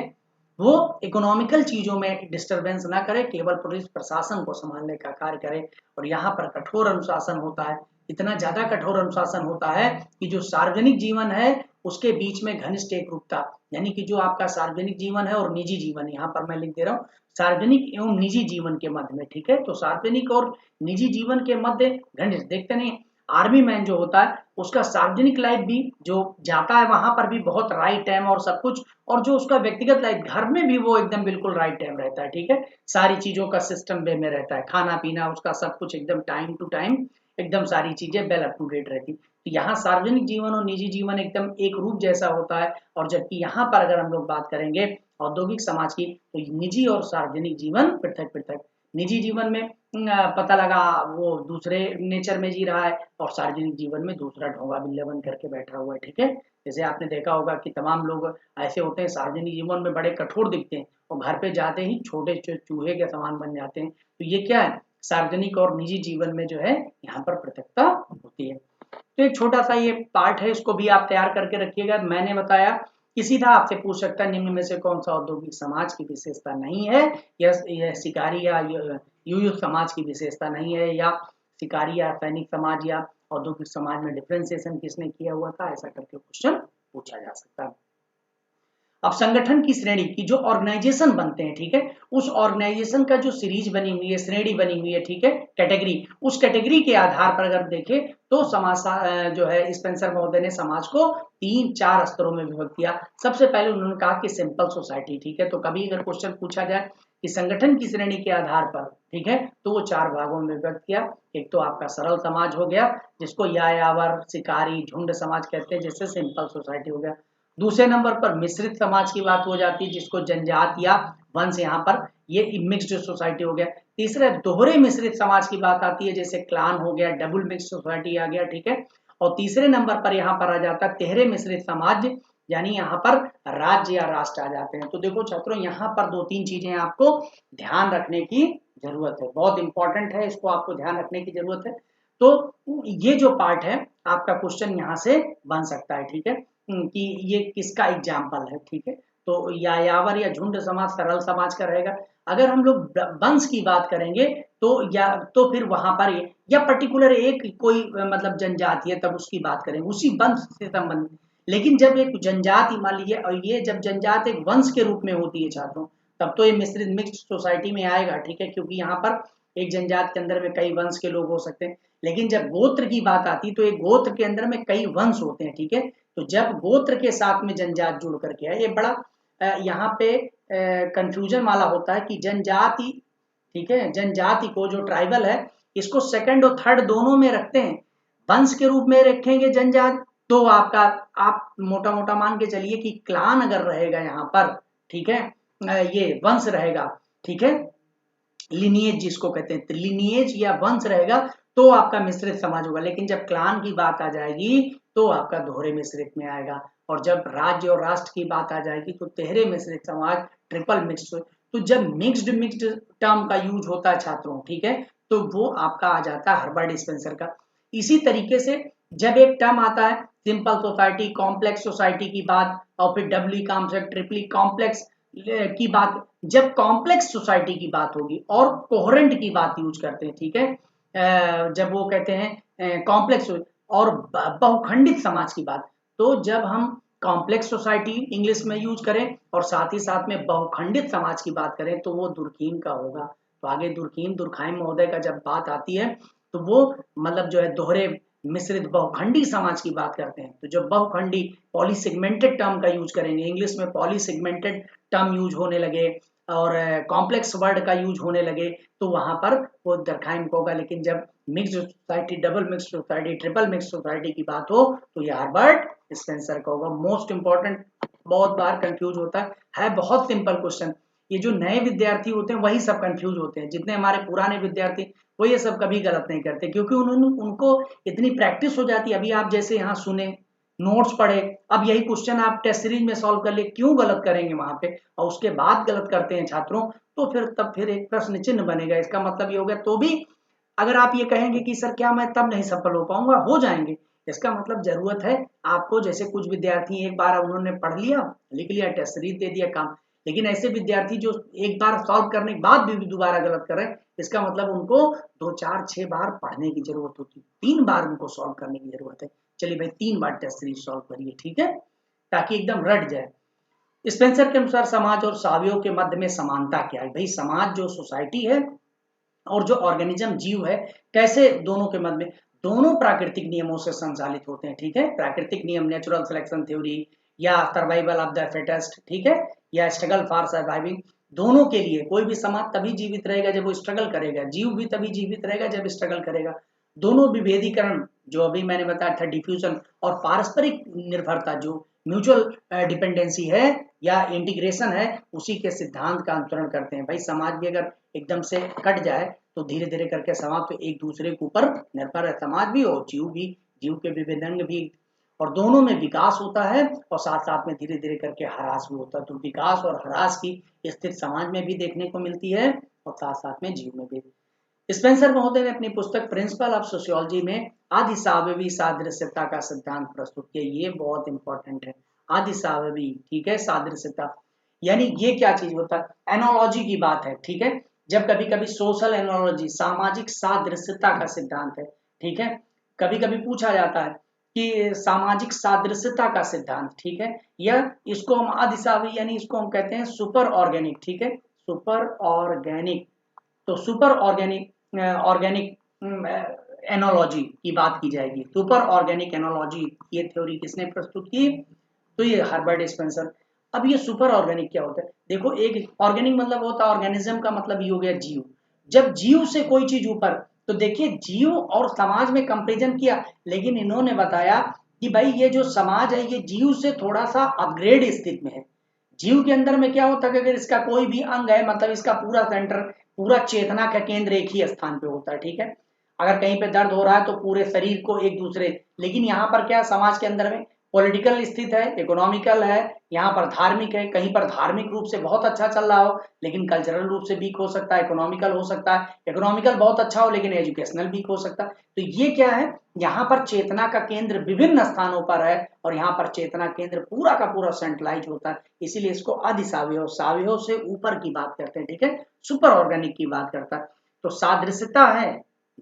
Speaker 1: वो इकोनॉमिकल चीजों में डिस्टरबेंस ना करे, केवल पुलिस प्रशासन को संभालने का कार्य करे। और यहाँ पर कठोर अनुशासन होता है, इतना ज्यादा कठोर अनुशासन होता है कि जो सार्वजनिक जीवन है उसके बीच में घनिष्ठ एकरूपता, यानी कि जो आपका सार्वजनिक जीवन है और निजी जीवन, यहाँ पर मैं लिख दे रहा हूँ सार्वजनिक एवं निजी जीवन के मध्य में, ठीक है। तो सार्वजनिक और निजी जीवन के मध्य घनिष्ठ, देखते नहीं आर्मी मैन जो होता है उसका सार्वजनिक लाइफ भी जो जाता है वहां पर भी बहुत राइट टाइम और सब कुछ, और जो उसका व्यक्तिगत लाइफ घर में भी वो एकदम बिल्कुल राइट टाइम रहता है, ठीक है। सारी चीजों का सिस्टम वे में रहता है, खाना पीना उसका सब कुछ एकदम टाइम टू टाइम, एकदम सारी चीजें वेल अप टू डेट रहती। तो यहाँ सार्वजनिक जीवन और निजी जीवन एकदम एक रूप जैसा होता है। और जबकि यहाँ पर अगर हम लोग बात करेंगे औद्योगिक समाज की, तो निजी और सार्वजनिक जीवन पृथक पृथक। निजी जीवन में पता लगा वो दूसरे नेचर में जी रहा है और सार्वजनिक जीवन में दूसरा ढोंगा बिल्ले बन करके बैठा हुआ है, ठीक है। जैसे आपने देखा होगा कि तमाम लोग ऐसे होते हैं, सार्वजनिक जीवन में बड़े कठोर दिखते हैं और घर पे जाते ही छोटे चूहे के समान बन जाते हैं। तो ये क्या है, सार्वजनिक और निजी जीवन में जो है यहाँ पर पृथकता होती है। तो एक छोटा सा ये पार्ट है, इसको भी आप तैयार करके रखिएगा। मैंने बताया कि सीधा आपसे पूछ सकता है निम्न में से कौन सा औद्योगिक समाज की विशेषता नहीं है, यह शिकारी या युयुक्त समाज की विशेषता नहीं है, या शिकारी या सैनिक समाज या औद्योगिक समाज में डिफ्रेंसिएशन किसने किया हुआ था, ऐसा करके क्वेश्चन पूछा जा सकता है। अब संगठन की श्रेणी की जो ऑर्गेनाइजेशन बनते हैं, ठीक है, उस ऑर्गेनाइजेशन का जो सीरीज बनी हुई है, श्रेणी बनी हुई है, ठीक है, कैटेगरी, उस कैटेगरी के आधार पर अगर देखें तो समाज जो है स्पेंसर महोदय ने समाज को 3-4 स्तरों में विभक्त किया। सबसे पहले उन्होंने कहा कि सिंपल सोसाइटी, ठीक है, तो कभी अगर क्वेश्चन पूछा जाए कि संगठन की श्रेणी के आधार पर, ठीक है, तो वो 4 भागों में विभक्त किया। एक तो आपका सरल समाज हो गया, जिसको यायावर, शिकारी, झुंड समाज कहते हैं, जिससे सिंपल सोसाइटी हो गया। दूसरे नंबर पर मिश्रित समाज की बात हो जाती है, जिसको जनजात या वंश, यहाँ पर ये मिक्स्ड सोसाइटी हो गया। तीसरे दोहरे मिश्रित समाज की बात आती है, जैसे क्लान हो गया, डबल मिक्स्ड सोसाइटी आ गया, ठीक है। और तीसरे नंबर पर यहाँ पर आ जाता है तिहरे मिश्रित समाज, यानी यहाँ पर राज्य या राष्ट्र आ जाते हैं। तो देखो छात्रों, यहाँ पर 2-3 चीजें आपको ध्यान रखने की जरूरत है, बहुत इंपॉर्टेंट है, इसको आपको ध्यान रखने की जरूरत है। तो ये जो पार्ट है आपका क्वेश्चन यहाँ से बन सकता है, ठीक है, कि ये किसका एग्जाम्पल है, ठीक है। तो यायावर या झुंड समाज सरल समाज का रहेगा। अगर हम लोग वंश की बात करेंगे तो या तो फिर वहां पर या पर्टिकुलर एक कोई मतलब जनजाति है तब उसकी बात करेंगे, उसी वंश से संबंधित। लेकिन जब एक जनजाति मान लीजिए, और ये जब जनजात एक वंश के रूप में होती है छात्रों, तब तो ये मिश्रित मिक्स्ड सोसाइटी में आएगा, ठीक है, क्योंकि यहाँ पर एक जनजात के अंदर में कई वंश के लोग हो सकते हैं। लेकिन जब गोत्र की बात आती तो एक गोत्र के अंदर में कई वंश होते हैं, ठीक है। तो जब गोत्र के साथ में जनजात जुड़ करके है, ये बड़ा यहाँ पे कंफ्यूजन वाला होता है कि जनजाति, ठीक है, जनजाति को जो ट्राइबल है इसको सेकंड और थर्ड दोनों में रखते हैं। वंश के रूप में रखेंगे जनजात तो आपका, आप मोटा मोटा मान के चलिए कि क्लान अगर रहेगा यहाँ पर, ठीक है, ये वंश रहेगा, ठीक है, लिनिएज जिसको कहते हैं, लिनिएज या वंश रहेगा तो आपका मिश्रित समाज होगा। लेकिन जब क्लान की बात आ जाएगी तो आपका दोहरे मिश्रित में आएगा, और जब राज्य और राष्ट्र की बात आ जाएगी तो तिहरे मिश्रित समाज, ट्रिपल मिक्स्ड। तो जब मिक्स्ड टर्म का यूज होता है छात्रों, ठीक है, तो वो आपका आ जाता है हर्बर्ट स्पेंसर का। इसी तरीके से जब एक टर्म आता है सिंपल सोसाइटी, कॉम्प्लेक्स सोसाइटी की बात, और फिर डबली कॉम्प्लेक्स, ट्रिपली कॉम्प्लेक्स की बात, जब कॉम्प्लेक्स सोसाइटी की बात होगी और कोहेरेंट की बात यूज करते हैं, ठीक है, जब वो कहते हैं कॉम्प्लेक्स और बहुखंडित समाज की बात, तो जब हम कॉम्प्लेक्स सोसाइटी इंग्लिश में यूज करें और साथ ही साथ में बहुखंडित समाज की बात करें तो वो दुर्कीम का होगा। तो आगे दुर्खाइम महोदय का जब बात आती है तो वो मतलब जो है दोहरे मिश्रित बहुखंडी समाज की बात करते हैं। तो जब बहुखंडी पॉलीसेगमेंटेड टर्म का यूज करेंगे, इंग्लिश में पॉलीसेगमेंटेड टर्म यूज होने लगे और कॉम्प्लेक्स वर्ड का यूज होने लगे तो वहां पर वो दरखाइम को होगा। लेकिन जब mixed society, double mixed society, triple mixed society की बात हो तो ये हर्बर्ट स्पेंसर का होगा। मोस्ट इंपॉर्टेंट, बहुत बार कंफ्यूज होता है बहुत सिंपल क्वेश्चन। ये जो नए विद्यार्थी होते हैं वही सब कंफ्यूज होते हैं, जितने हमारे पुराने विद्यार्थी वो ये सब कभी गलत नहीं करते, क्योंकि उन्होंने उनको इतनी प्रैक्टिस हो जाती है। अभी आप जैसे यहाँ सुने, नोट्स पढ़े, अब यही क्वेश्चन आप टेस्ट सीरीज में सॉल्व कर ले, क्यों गलत करेंगे वहां पे, और उसके बाद गलत करते हैं छात्रों, तो फिर तब फिर एक प्रश्न चिन्ह बनेगा। इसका मतलब ये हो गया, तो भी अगर आप ये कहेंगे कि सर क्या मैं तब नहीं सफल हो पाऊंगा, हो जाएंगे। इसका मतलब जरूरत है आपको, जैसे कुछ विद्यार्थी एक बार उन्होंने पढ़ लिया, लिख लिया, टेस्ट सीरीज दे दिया, काम। लेकिन ऐसे विद्यार्थी जो एक बार सॉल्व करने के बाद भी दोबारा गलत करें, इसका मतलब उनको 2-4-6 बार पढ़ने की जरूरत होती है, 3 बार उनको सॉल्व करने की जरूरत है। चलिए भाई 3 बार टेस्ट सीरीज सॉल्व करिए, ठीक है, ताकि एकदम रट जाए। स्पेंसर के अनुसार समाज और सावियों के मध्य में समानता क्या है? भाई समाज जो सोसाइटी है और जो ऑर्गेनिज्म जीव है, कैसे दोनों के मध्य में, दोनों प्राकृतिक नियमों से संचालित होते हैं, ठीक है। प्राकृतिक नियम, नेचुरल सिलेक्शन थ्योरी या सर्वाइवल ऑफ द फिटेस्ट, ठीक है, या स्ट्रगल फॉर सर्वाइविंग, दोनों के लिए कोई भी समाज तभी जीवित रहेगा जब वो स्ट्रगल करेगा, जीव भी तभी जीवित रहेगा जब स्ट्रगल करेगा। दोनों विभेदीकरण जो अभी मैंने बताया था, डिफ्यूजन और पारस्परिक निर्भरता, जो म्यूचुअल डिपेंडेंसी है या इंटीग्रेशन है, उसी के सिद्धांत का अनुसरण करते हैं। भाई समाज भी अगर एकदम से कट जाए तो धीरे धीरे करके समाज तो एक दूसरे के ऊपर निर्भर है, समाज भी और जीव भी, जीव के विभिन्न अंग भी, और दोनों में विकास होता है और साथ साथ में धीरे धीरे करके ह्रास भी होता है। तो विकास और ह्रास की स्थिति समाज में भी देखने को मिलती है और साथ साथ में जीव में भी। स्पेंसर महोदय ने अपनी पुस्तक प्रिंसिपल ऑफ सोशियोलॉजी में आदिसावयवी सादृश्यता का सिद्धांत प्रस्तुत किया। ये बहुत इंपॉर्टेंट है, आदिसावयवी, ठीक है, सादृश्यता यानी ये क्या चीज होता है, एनोलॉजी की बात है, ठीक है। जब कभी कभी सोशल एनोलॉजी, सामाजिक सादृश्यता का सिद्धांत है, ठीक है, कभी कभी पूछा जाता है कि सामाजिक सादृश्यता का सिद्धांत, ठीक है, या इसको हम आदिसावी यानी इसको हम कहते हैं सुपर ऑर्गेनिक, ठीक है, सुपर ऑर्गेनिक। तो सुपर ऑर्गेनिक एनोलॉजी की बात की जाएगी। सुपर ऑर्गेनिक एनोलॉजी ये थ्योरी किसने प्रस्तुत की, तो ये हर्बर्ट स्पेंसर। अब ये सुपर ऑर्गेनिक क्या होता है, देखो एक ऑर्गेनिक मतलब होता है, ऑर्गेनिज्म का मतलब ये हो गया जीव। जब जीव से कोई चीज ऊपर, तो देखिए जीव और समाज में कंपेरिजन किया, लेकिन इन्होंने बताया कि भाई ये जो समाज है ये जीव से थोड़ा सा अपग्रेड स्थिति में है। जीव के अंदर में क्या होता है कि अगर इसका कोई भी अंग है, मतलब इसका पूरा सेंटर, पूरा चेतना का केंद्र एक ही स्थान पे होता है, ठीक है। अगर कहीं पे दर्द हो रहा है तो पूरे शरीर को एक दूसरे, लेकिन यहाँ पर क्या समाज के अंदर में पॉलिटिकल स्थित है, इकोनॉमिकल है, यहाँ पर धार्मिक है, कहीं पर धार्मिक रूप से बहुत अच्छा चल रहा हो लेकिन कल्चरल रूप से वीक हो सकता है, इकोनॉमिकल हो सकता है, इकोनॉमिकल बहुत अच्छा हो लेकिन एजुकेशनल वीक हो सकता है। तो ये क्या है, यहाँ पर चेतना का केंद्र विभिन्न स्थानों पर है और यहाँ पर चेतना केंद्र पूरा का पूरा सेंट्रलाइज होता है, इसीलिए इसको अधिसावयव, सावयव से ऊपर की बात करते हैं, ठीक है, सुपर ऑर्गेनिक की बात करता है। तो सादृश्यता है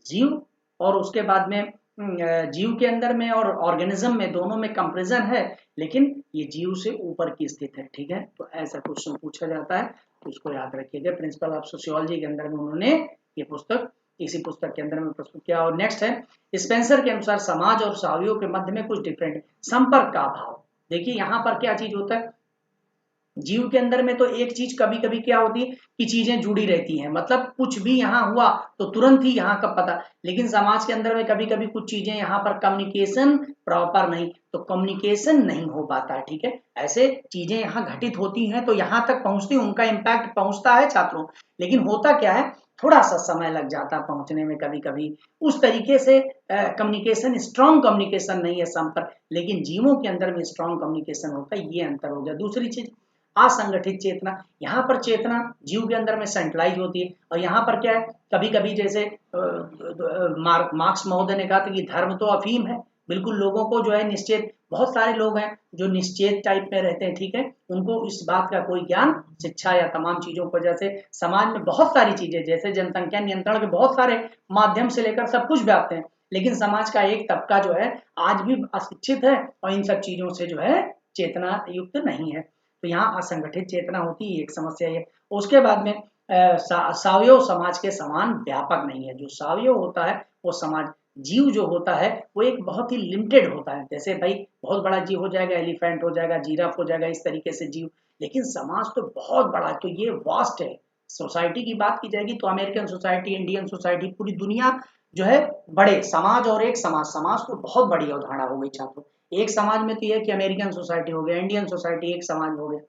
Speaker 1: जीव और उसके बाद में जीव के अंदर में और ऑर्गेनिज्म में, दोनों में कंपैरिजन है, लेकिन ये जीव से ऊपर की स्थिति है, ठीक है। तो ऐसा क्वेश्चन पूछा जाता है, तो इसको याद रखिएगा। प्रिंसिपल ऑफ सोशियोलॉजी के अंदर में उन्होंने ये पुस्तक, इसी पुस्तक के अंदर में प्रस्तुत किया। और नेक्स्ट है, स्पेंसर के अनुसार समाज और सावयव के मध्य में कुछ डिफरेंट, संपर्क का अभाव। देखिए यहाँ पर क्या चीज होता है, जीव के अंदर में तो एक चीज कभी कभी क्या होती है कि चीजें जुड़ी रहती हैं, मतलब कुछ भी यहाँ हुआ तो तुरंत ही यहाँ का पता, लेकिन समाज के अंदर में कभी कभी कुछ चीजें यहाँ पर कम्युनिकेशन प्रॉपर नहीं, तो कम्युनिकेशन नहीं हो पाता है, ठीक है। ऐसे चीजें यहाँ घटित होती हैं तो यहाँ तक पहुंचती, उनका इम्पैक्ट पहुंचता है छात्रों, लेकिन होता क्या है, थोड़ा सा समय लग जाता है पहुंचने में कभी कभी, उस तरीके से कम्युनिकेशन, स्ट्रॉन्ग कम्युनिकेशन नहीं है संपर्क, लेकिन जीवों के अंदर में स्ट्रॉन्ग कम्युनिकेशन होता है, ये अंतर हो गया। दूसरी चीज असंगठित चेतना, यहाँ पर चेतना जीव के अंदर में सेंट्रलाइज होती है और यहाँ पर क्या है, कभी कभी जैसे मार्क्स महोदय ने कहा था कि धर्म तो अफीम है, बिल्कुल लोगों को जो है निश्चेत, बहुत सारे लोग हैं जो निश्चेत टाइप में रहते हैं, ठीक है, उनको इस बात का कोई ज्ञान, शिक्षा या तमाम चीजों को, जैसे समाज में बहुत सारी चीजें, जैसे जनसंख्या नियंत्रण के बहुत सारे माध्यम से लेकर सब कुछ व्याप्त है, लेकिन समाज का एक तबका जो है आज भी अशिक्षित है और इन सब चीजों से जो है चेतना युक्त नहीं है, तो यहाँ असंगठित चेतना होती है, एक समस्या है। उसके बाद में सावयव समाज के समान व्यापक नहीं है, जो सावयव होता है वो समाज, जीव जो होता है वो एक बहुत ही लिमिटेड होता है, जैसे भाई बहुत बड़ा जीव हो जाएगा, एलिफेंट हो जाएगा, जीराफ हो जाएगा, इस तरीके से जीव, लेकिन समाज तो बहुत बड़ा है, तो ये वास्ट है। सोसाइटी की बात की जाएगी तो अमेरिकन सोसाइटी, इंडियन सोसाइटी, पूरी दुनिया जो है बड़े समाज और एक समाज, समाज तो बहुत बड़ी अवधारणा हो गई छात्रों। एक समाज में तो यह कि अमेरिकन सोसाइटी हो गया, इंडियन सोसाइटी एक समाज हो गया,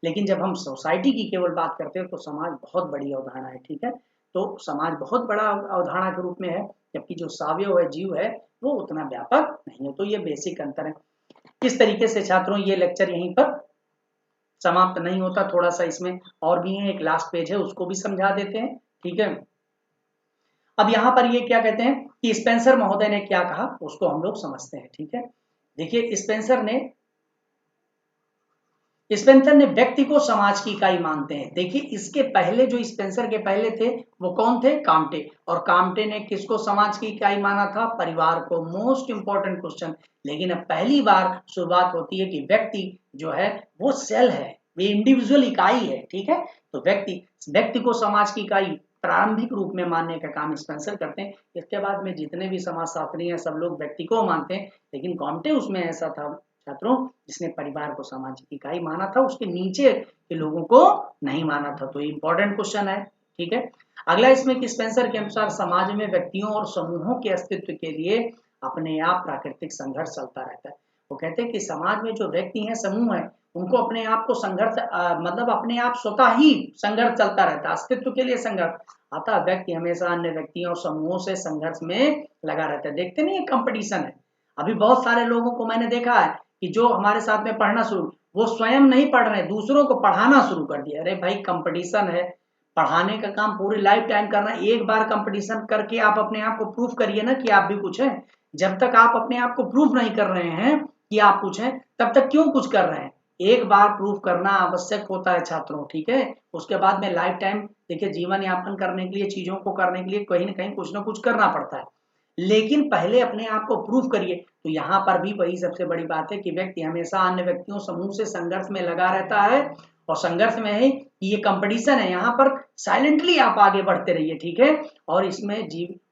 Speaker 1: लेकिन जब हम सोसाइटी की केवल बात करते हैं तो समाज बहुत बड़ी अवधारणा है, ठीक है। तो समाज बहुत बड़ा अवधारणा के रूप में है, जबकि जो सावयव है, जीव है, वो उतना व्यापक नहीं है, तो ये बेसिक अंतर है। किस तरीके से छात्रों, ये लेक्चर यहीं पर समाप्त नहीं होता, थोड़ा सा इसमें और भी है, एक लास्ट पेज है उसको भी समझा देते हैं, ठीक है। अब यहाँ पर ये क्या कहते हैं कि स्पेंसर महोदय ने क्या कहा उसको हम लोग समझते हैं, ठीक है। देखिए स्पेंसर ने व्यक्ति को समाज की इकाई मानते हैं। देखिए इसके पहले जो स्पेंसर के पहले थे वो कौन थे, काम्टे, और काम्टे ने किसको समाज की इकाई माना था, परिवार को। मोस्ट इंपॉर्टेंट क्वेश्चन, लेकिन अब पहली बार शुरुआत होती है कि व्यक्ति जो है वो सेल है, वे इंडिविजुअल इकाई है, ठीक है। तो व्यक्ति को समाज की इकाई प्रारंभिक रूप में मानने का काम स्पेंसर करते हैं। इसके बाद में जितने भी समाजशास्त्री हैं सब लोग व्यक्ति को मानते हैं, लेकिन काम्टे उसमें ऐसा था छात्रों जिसने परिवार को सामाजिक इकाई माना था, उसके नीचे के लोगों को नहीं माना था। तो इंपॉर्टेंट क्वेश्चन है, ठीक है। अगला इसमें कि स्पेंसर के अनुसार समाज में व्यक्तियों और समूहों के अस्तित्व के लिए अपने आप प्राकृतिक संघर्ष चलता रहता है। वो कहते हैं कि समाज में जो व्यक्ति हैं, समूह है, उनको अपने आप को संघर्ष मतलब अपने आप स्वतः ही संघर्ष चलता रहता है, अस्तित्व के लिए संघर्ष। अतः व्यक्ति हमेशा अन्य व्यक्तियों और समूहों से संघर्ष में लगा रहता है। देखते नहीं, कंपटीशन है। अभी बहुत सारे लोगों को मैंने देखा है कि जो हमारे साथ में पढ़ना शुरू, वो स्वयं नहीं पढ़ रहे, दूसरों को पढ़ाना शुरू कर दिया। अरे भाई, कंपटीशन है, पढ़ाने का काम पूरी लाइफ टाइम करना। एक बार कंपटीशन करके आप अपने आप को प्रूफ करिए ना कि आप भी कुछ हैं। जब तक आप अपने आप को प्रूफ नहीं कर रहे हैं कि आप कुछ हैं, तब तक क्यों कुछ कर रहे हैं? एक बार प्रूफ करना आवश्यक होता है छात्रों, ठीक है। उसके बाद में लाइफ टाइम, देखिए, जीवन यापन करने के लिए, चीजों को करने के लिए कहीं ना कुछ करना पड़ता है। लेकिन पहले अपने आप को प्रूफ करिए। तो यहाँ पर भी वही सबसे बड़ी बात है कि व्यक्ति हमेशा अन्य व्यक्तियों, समूह से संघर्ष में लगा रहता है। और संघर्ष में है कि ये कंपटीशन है, यहाँ पर साइलेंटली आप आगे बढ़ते रहिए, ठीक है। और इसमें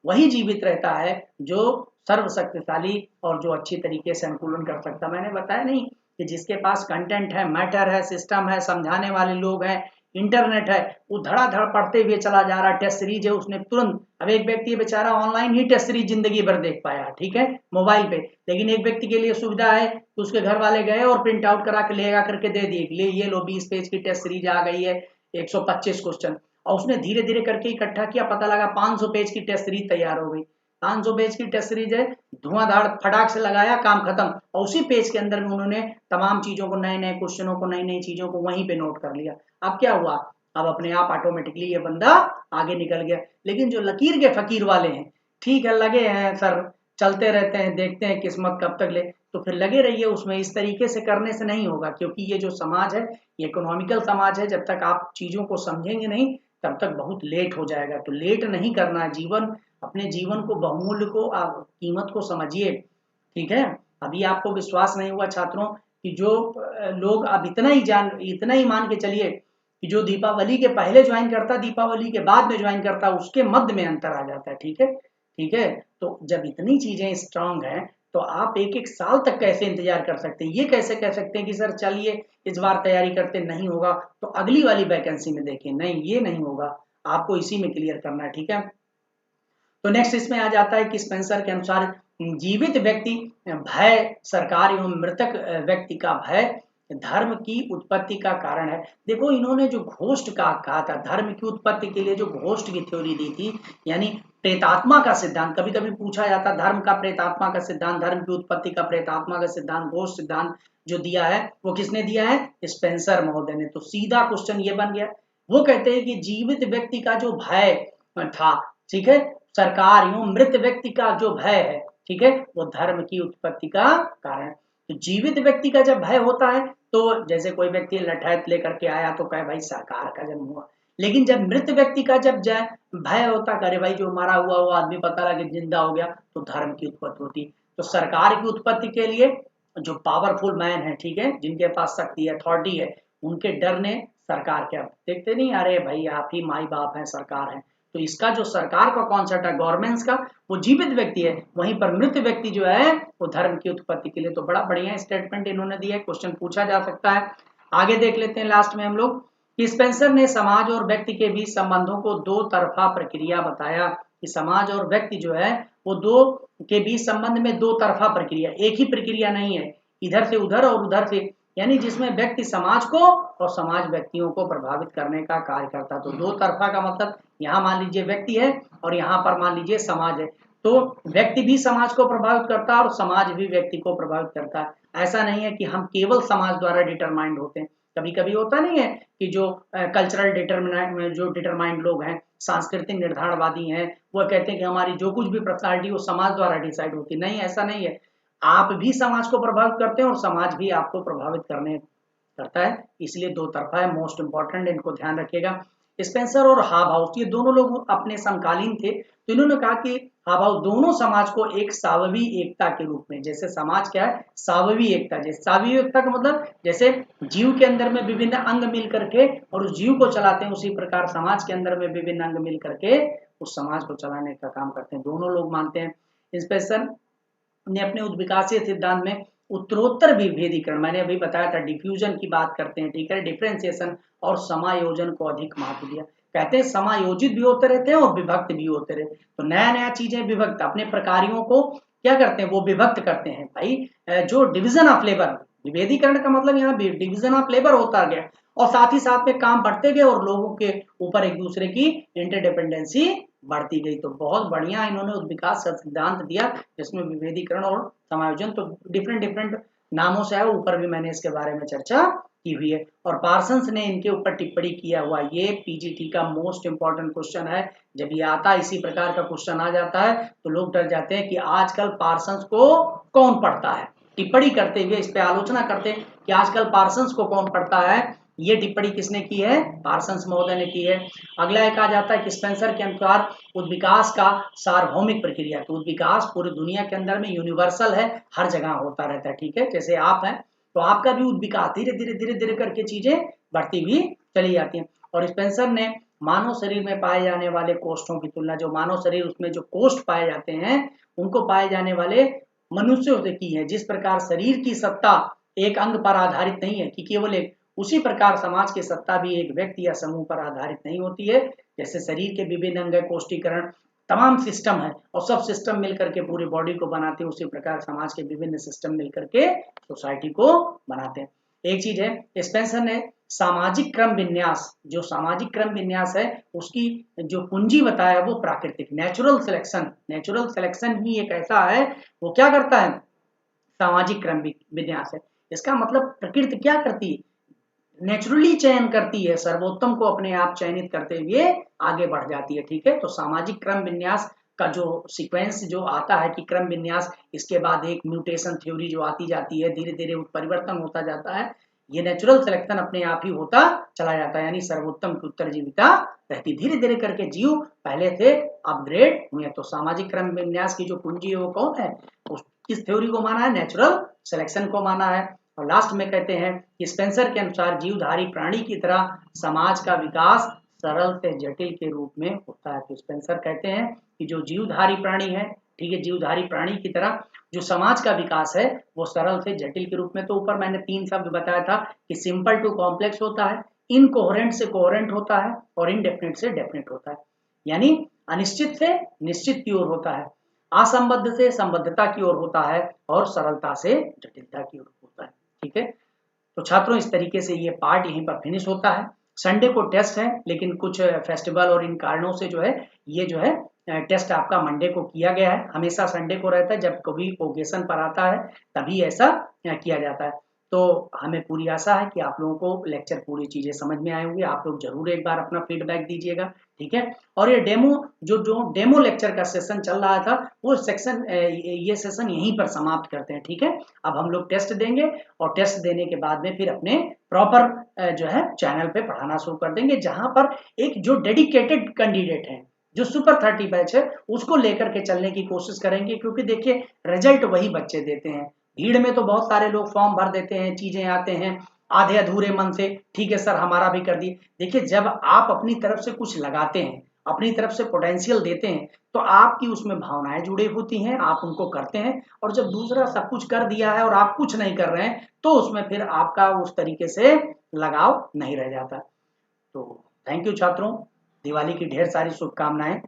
Speaker 1: वही जीवित रहता है जो सर्वशक्तिशाली और जो अच्छी तरीके से अनुकूलन कर सकता। मैंने बताया नहीं कि जिसके पास कंटेंट है, मैटर है, सिस्टम है, समझाने वाले लोग हैं, इंटरनेट है, वो धड़ाधड़ पढ़ते हुए चला जा रहा है। टेस्ट सीरीज है, उसने तुरंत, अब एक व्यक्ति बेचारा ऑनलाइन ही टेस्ट सीरीज जिंदगी भर देख पाया, ठीक है, मोबाइल पे। लेकिन एक व्यक्ति के लिए सुविधा है कि उसके घर वाले गए और प्रिंट आउट करा के ले करके दे दिए, ले ये लो 20 पेज की टेस्ट सीरीज आ गई है, 125 क्वेश्चन। और उसने धीरे धीरे करके इकट्ठा किया, पता लगा 500 पेज की टेस्ट सीरीज तैयार हो गई। 500 पेज की टेस्ट सीरीज है, धुआंधार फटाक से लगाया, काम खत्म। और उसी पेज के अंदर में उन्होंने तमाम चीजों को, नए नए क्वेश्चनों को, नई नई चीजों को वहीं पे नोट कर लिया। अब क्या हुआ? अब अपने आप ऑटोमेटिकली ये बंदा आगे निकल गया। लेकिन जो लकीर के फकीर वाले हैं, ठीक है, लगे हैं सर, चलते रहते हैं, देखते हैं किस्मत कब तक ले, तो फिर लगे रहिए उसमें। इस तरीके से करने से नहीं होगा, क्योंकि ये जो समाज है, ये इकोनॉमिकल समाज है। जब तक आप चीजों को समझेंगे नहीं, तब तक बहुत लेट हो जाएगा। तो लेट नहीं करना है। जीवन, अपने जीवन को, बहुमूल्य को, आप कीमत को समझिए, ठीक है। अभी आपको विश्वास नहीं हुआ छात्रों कि जो लोग अब इतना ही मान के चलिए कि जो दीपावली के पहले ज्वाइन करता, दीपावली के बाद में ज्वाइन करता, उसके मध्य में अंतर आ जाता है, ठीक है, ठीक है। तो जब इतनी चीजें स्ट्रांग हैं, तो आप एक एक साल तक कैसे इंतजार कर सकते हैं? ये कैसे कह सकते हैं कि सर चलिए इस बार तैयारी करते, नहीं होगा तो अगली वाली वैकेंसी में देखें? नहीं, ये नहीं होगा, आपको इसी में क्लियर करना है, ठीक है। तो नेक्स्ट इसमें आ जाता है कि स्पेंसर के अनुसार जीवित व्यक्ति भय, सरकार एवं मृतक व्यक्ति का भय धर्म की उत्पत्ति का कारण है। देखो, इन्होंने जो घोस्ट का कहा था, धर्म की उत्पत्ति के लिए जो घोस्ट की थ्योरी दी थी, यानी प्रेतात्मा का सिद्धांत। कभी कभी पूछा जाता धर्म का प्रेतात्मा का सिद्धांत, धर्म की उत्पत्ति का प्रेतात्मा का सिद्धांत, घोस्ट सिद्धांत जो दिया है वो किसने दिया है? स्पेंसर महोदय ने। तो सीधा क्वेश्चन ये बन गया। वो कहते हैं कि जीवित व्यक्ति का जो भय था, ठीक है, सरकार एवं मृत व्यक्ति का जो भय है, ठीक है, वो धर्म की उत्पत्ति का कारण। तो जीवित व्यक्ति का जब भय होता है, तो जैसे कोई व्यक्ति लठैत लेकर के आया तो कहे भाई सरकार का जन्म हुआ। लेकिन जब मृत व्यक्ति का जब भय होता, करे भाई जो मरा हुआ वो आदमी पता लगे जिंदा हो गया, तो धर्म की उत्पत्ति होती। तो सरकार की उत्पत्ति के लिए जो पावरफुल मैन है, ठीक है, जिनके पास शक्ति है, अथॉरिटी है, उनके डर ने सरकार क्या देखते नहीं, अरे भाई आप ही माई बाप है, सरकार है। तो इसका जो सरकार का कॉन्सेप्ट है, गवर्नमेंट्स का, वो जीवित व्यक्ति है। वहीं पर मृत व्यक्ति जो है वो धर्म की उत्पत्ति के लिए। तो बड़ा बढ़िया स्टेटमेंट इन्होंने दिया है, क्वेश्चन पूछा जा सकता है। आगे देख लेते हैं लास्ट में हम लोग कि स्पेंसर ने समाज और व्यक्ति के बीच संबंधों को दो तरफा प्रक्रिया बताया। कि समाज और व्यक्ति जो है वो दो के बीच संबंध में दो तरफा प्रक्रिया, एक ही प्रक्रिया नहीं है, इधर से उधर और उधर से, यानी जिसमें व्यक्ति समाज को और समाज व्यक्तियों को प्रभावित करने का कार्य करता है। तो दो तरफा का मतलब, यहाँ मान लीजिए व्यक्ति है और यहाँ पर मान लीजिए समाज है, तो व्यक्ति भी समाज को प्रभावित करता है और समाज भी व्यक्ति को प्रभावित करता है। ऐसा नहीं है कि हम केवल समाज द्वारा डिटरमाइंड होते हैं। कभी कभी होता नहीं है कि जो कल्चरल डिटरमिनेंट, जो डिटरमाइंड लोग हैं, सांस्कृतिक निर्धारणवादी हैं, वो कहते हैं कि हमारी जो कुछ भी पर्सनालिटी वो समाज द्वारा डिसाइड होती। नहीं, ऐसा नहीं है। आप भी समाज को प्रभावित करते हैं और समाज भी आपको प्रभावित करता है। इसलिए दो तरफा है, मोस्ट इंपॉर्टेंट, इनको ध्यान रखिएगा। स्पेंसर और हाबाउस, ये दोनों लोग अपने समकालीन थे। तो इन्होंने कहा कि हाबाउस दोनों समाज को एक साववी एकता के रूप में, जैसे समाज क्या है, साववी एकता, जैसे साववी एकता का मतलब जैसे जीव के अंदर में विभिन्न अंग मिल करके और उस जीव को चलाते हैं, उसी प्रकार समाज के अंदर में विभिन्न अंग मिल करके उस समाज को चलाने का काम करते हैं, दोनों लोग मानते हैं। स्पेंसर ने अपने उद्विकासीय सिद्धांत में उत्तरोत्तर विभेदीकरण, मैंने अभी बताया था, डिफ्यूजन की बात करते हैं, ठीक है, डिफ्रेंसिएशन और समायोजन को अधिक महत्व दिया। कहते हैं समायोजित भी होते रहते हैं और विभक्त भी होते रहे। तो नया नया चीजें विभक्त, अपने प्रकारियों को क्या करते हैं, वो विभक्त करते हैं भाई, जो डिवीजन ऑफ लेबर, विभेदीकरण का मतलब यहाँ डिवीजन ऑफ लेबर होता गया, और साथ ही साथ में काम बढ़ते गए और लोगों के ऊपर एक दूसरे की इंटरडिपेंडेंसी बढ़ती गई। तो बहुत बढ़िया इन्होंने विकास सिद्धांत दिया, जिसमें विभेदीकरण और समायोजन तो डिफरेंट डिफरेंट नामों से है, ऊपर भी मैंने इसके बारे में चर्चा की हुई है। और पार्सन्स ने इनके ऊपर टिप्पणी किया हुआ, ये पीजीटी का मोस्ट इंपॉर्टेंट क्वेश्चन है। जब ये आता है, इसी प्रकार का क्वेश्चन आ जाता है, तो लोग डर जाते हैं कि आजकल पार्सन्स को कौन पढ़ता है। टिप्पणी करते हुए इस पे आलोचना करते हैं कि आजकल पार्सन्स को कौन पढ़ता है। ये टिप्पणी किसने की है, पार्सन्स महोदय ने की है। अगला एक आ जाता है कि स्पेंसर के अनुसार उद्विकास का सार्वभौमिक प्रक्रिया, तो उद्विकास पूरी दुनिया के अंदर में यूनिवर्सल है, हर जगह होता रहता है। ठीक है, जैसे आप हैं तो आपका भी उद्विकास धीरे धीरे धीरे धीरे करके चीजें बढ़ती हुई चली जाती हैं। और स्पेंसर ने मानव शरीर में पाए जाने वाले कोष्ठों की तुलना, जो मानव शरीर उसमें जो कोष्ठ पाए जाते हैं उनको पाए जाने वाले मनुष्यों से की है। जिस प्रकार शरीर की सत्ता एक अंग पर आधारित नहीं है कि केवल एक, उसी प्रकार समाज की सत्ता भी एक व्यक्ति या समूह पर आधारित नहीं होती है। जैसे शरीर के विभिन्न अंग, कोष्ठीकरण, तमाम सिस्टम है और सब सिस्टम मिलकर के पूरी बॉडी को बनाते हैं, उसी प्रकार समाज के विभिन्न सिस्टम मिलकर के सोसाइटी को बनाते हैं। एक चीज है, स्पेंसर ने सामाजिक क्रम विन्यास, जो सामाजिक क्रम विन्यास है उसकी जो कुंजी बताया वो प्राकृतिक, नेचुरल सिलेक्शन। नेचुरल सिलेक्शन ही एक ऐसा है, वो क्या करता है, सामाजिक क्रम विन्यास है। इसका मतलब प्रकृति क्या करती है, नेचुरली चयन करती है, सर्वोत्तम को अपने आप चयनित करते हुए आगे बढ़ जाती है। ठीक है, तो सामाजिक क्रम विन्यास का जो सीक्वेंस जो आता है कि क्रम विन्यास, इसके बाद एक म्यूटेशन थ्योरी जो आती जाती है, धीरे धीरे परिवर्तन होता जाता है, ये नेचुरल सिलेक्शन अपने आप ही होता चला जाता है, यानी सर्वोत्तम की उत्तरजीविता रहती। धीरे धीरे करके जीव पहले से अपग्रेड हुए। तो सामाजिक क्रम विन्यास की जो कुंजी है वो कौन है, किस थ्योरी को माना है, नेचुरल सिलेक्शन को माना है। और लास्ट में कहते हैं कि स्पेंसर के अनुसार जीवधारी प्राणी की तरह समाज का विकास सरल से जटिल के रूप में होता है। तो स्पेंसर कहते हैं कि जो जीवधारी प्राणी है, ठीक है, जीवधारी प्राणी की तरह जो समाज का विकास है वो सरल से जटिल के रूप में, तो ऊपर मैंने 3 शब्द बताया था कि सिंपल टू कॉम्प्लेक्स होता है, इनकोहेरेंट से कोहेरेंट होता है और इनडेफिनिट से डेफिनिट होता है, यानी अनिश्चित से निश्चित की ओर होता है, असंबद्ध से संबद्धता की ओर होता है और सरलता से जटिलता की ओर होता है। ठीक है, तो छात्रों इस तरीके से ये पार्ट यहीं पर फिनिश होता है। संडे को टेस्ट है, लेकिन कुछ फेस्टिवल और इन कारणों से जो है ये जो है टेस्ट आपका मंडे को किया गया है। हमेशा संडे को रहता है, जब कभी ओकेशन पर आता है तभी ऐसा किया जाता है। तो हमें पूरी आशा है कि आप लोगों को लेक्चर पूरी चीजें समझ में आए होंगे। आप लोग जरूर एक बार अपना फीडबैक दीजिएगा, ठीक है। और ये डेमो जो डेमो लेक्चर का सेशन चल रहा था वो सेक्शन ये सेशन यहीं पर समाप्त करते हैं, ठीक है। अब हम लोग टेस्ट देंगे और टेस्ट देने के बाद में फिर अपने प्रॉपर जो है चैनल पे पढ़ाना शुरू कर देंगे, जहां पर एक जो डेडिकेटेड कैंडिडेट है, जो सुपर 30 बैच है, उसको लेकर के चलने की कोशिश करेंगे। क्योंकि देखिए रिजल्ट वही बच्चे देते हैं। भीड़ में तो बहुत सारे लोग फॉर्म भर देते हैं, चीजें आते हैं आधे अधूरे मन से, ठीक है सर हमारा भी कर दिए। देखिए जब आप अपनी तरफ से कुछ लगाते हैं, अपनी तरफ से पोटेंशियल देते हैं, तो आपकी उसमें भावनाएं जुड़ी होती हैं, आप उनको करते हैं। और जब दूसरा सब कुछ कर दिया है और आप कुछ नहीं कर रहे हैं, तो उसमें फिर आपका उस तरीके से लगाव नहीं रह जाता। तो थैंक यू छात्रों, दिवाली की ढेर सारी शुभकामनाएं।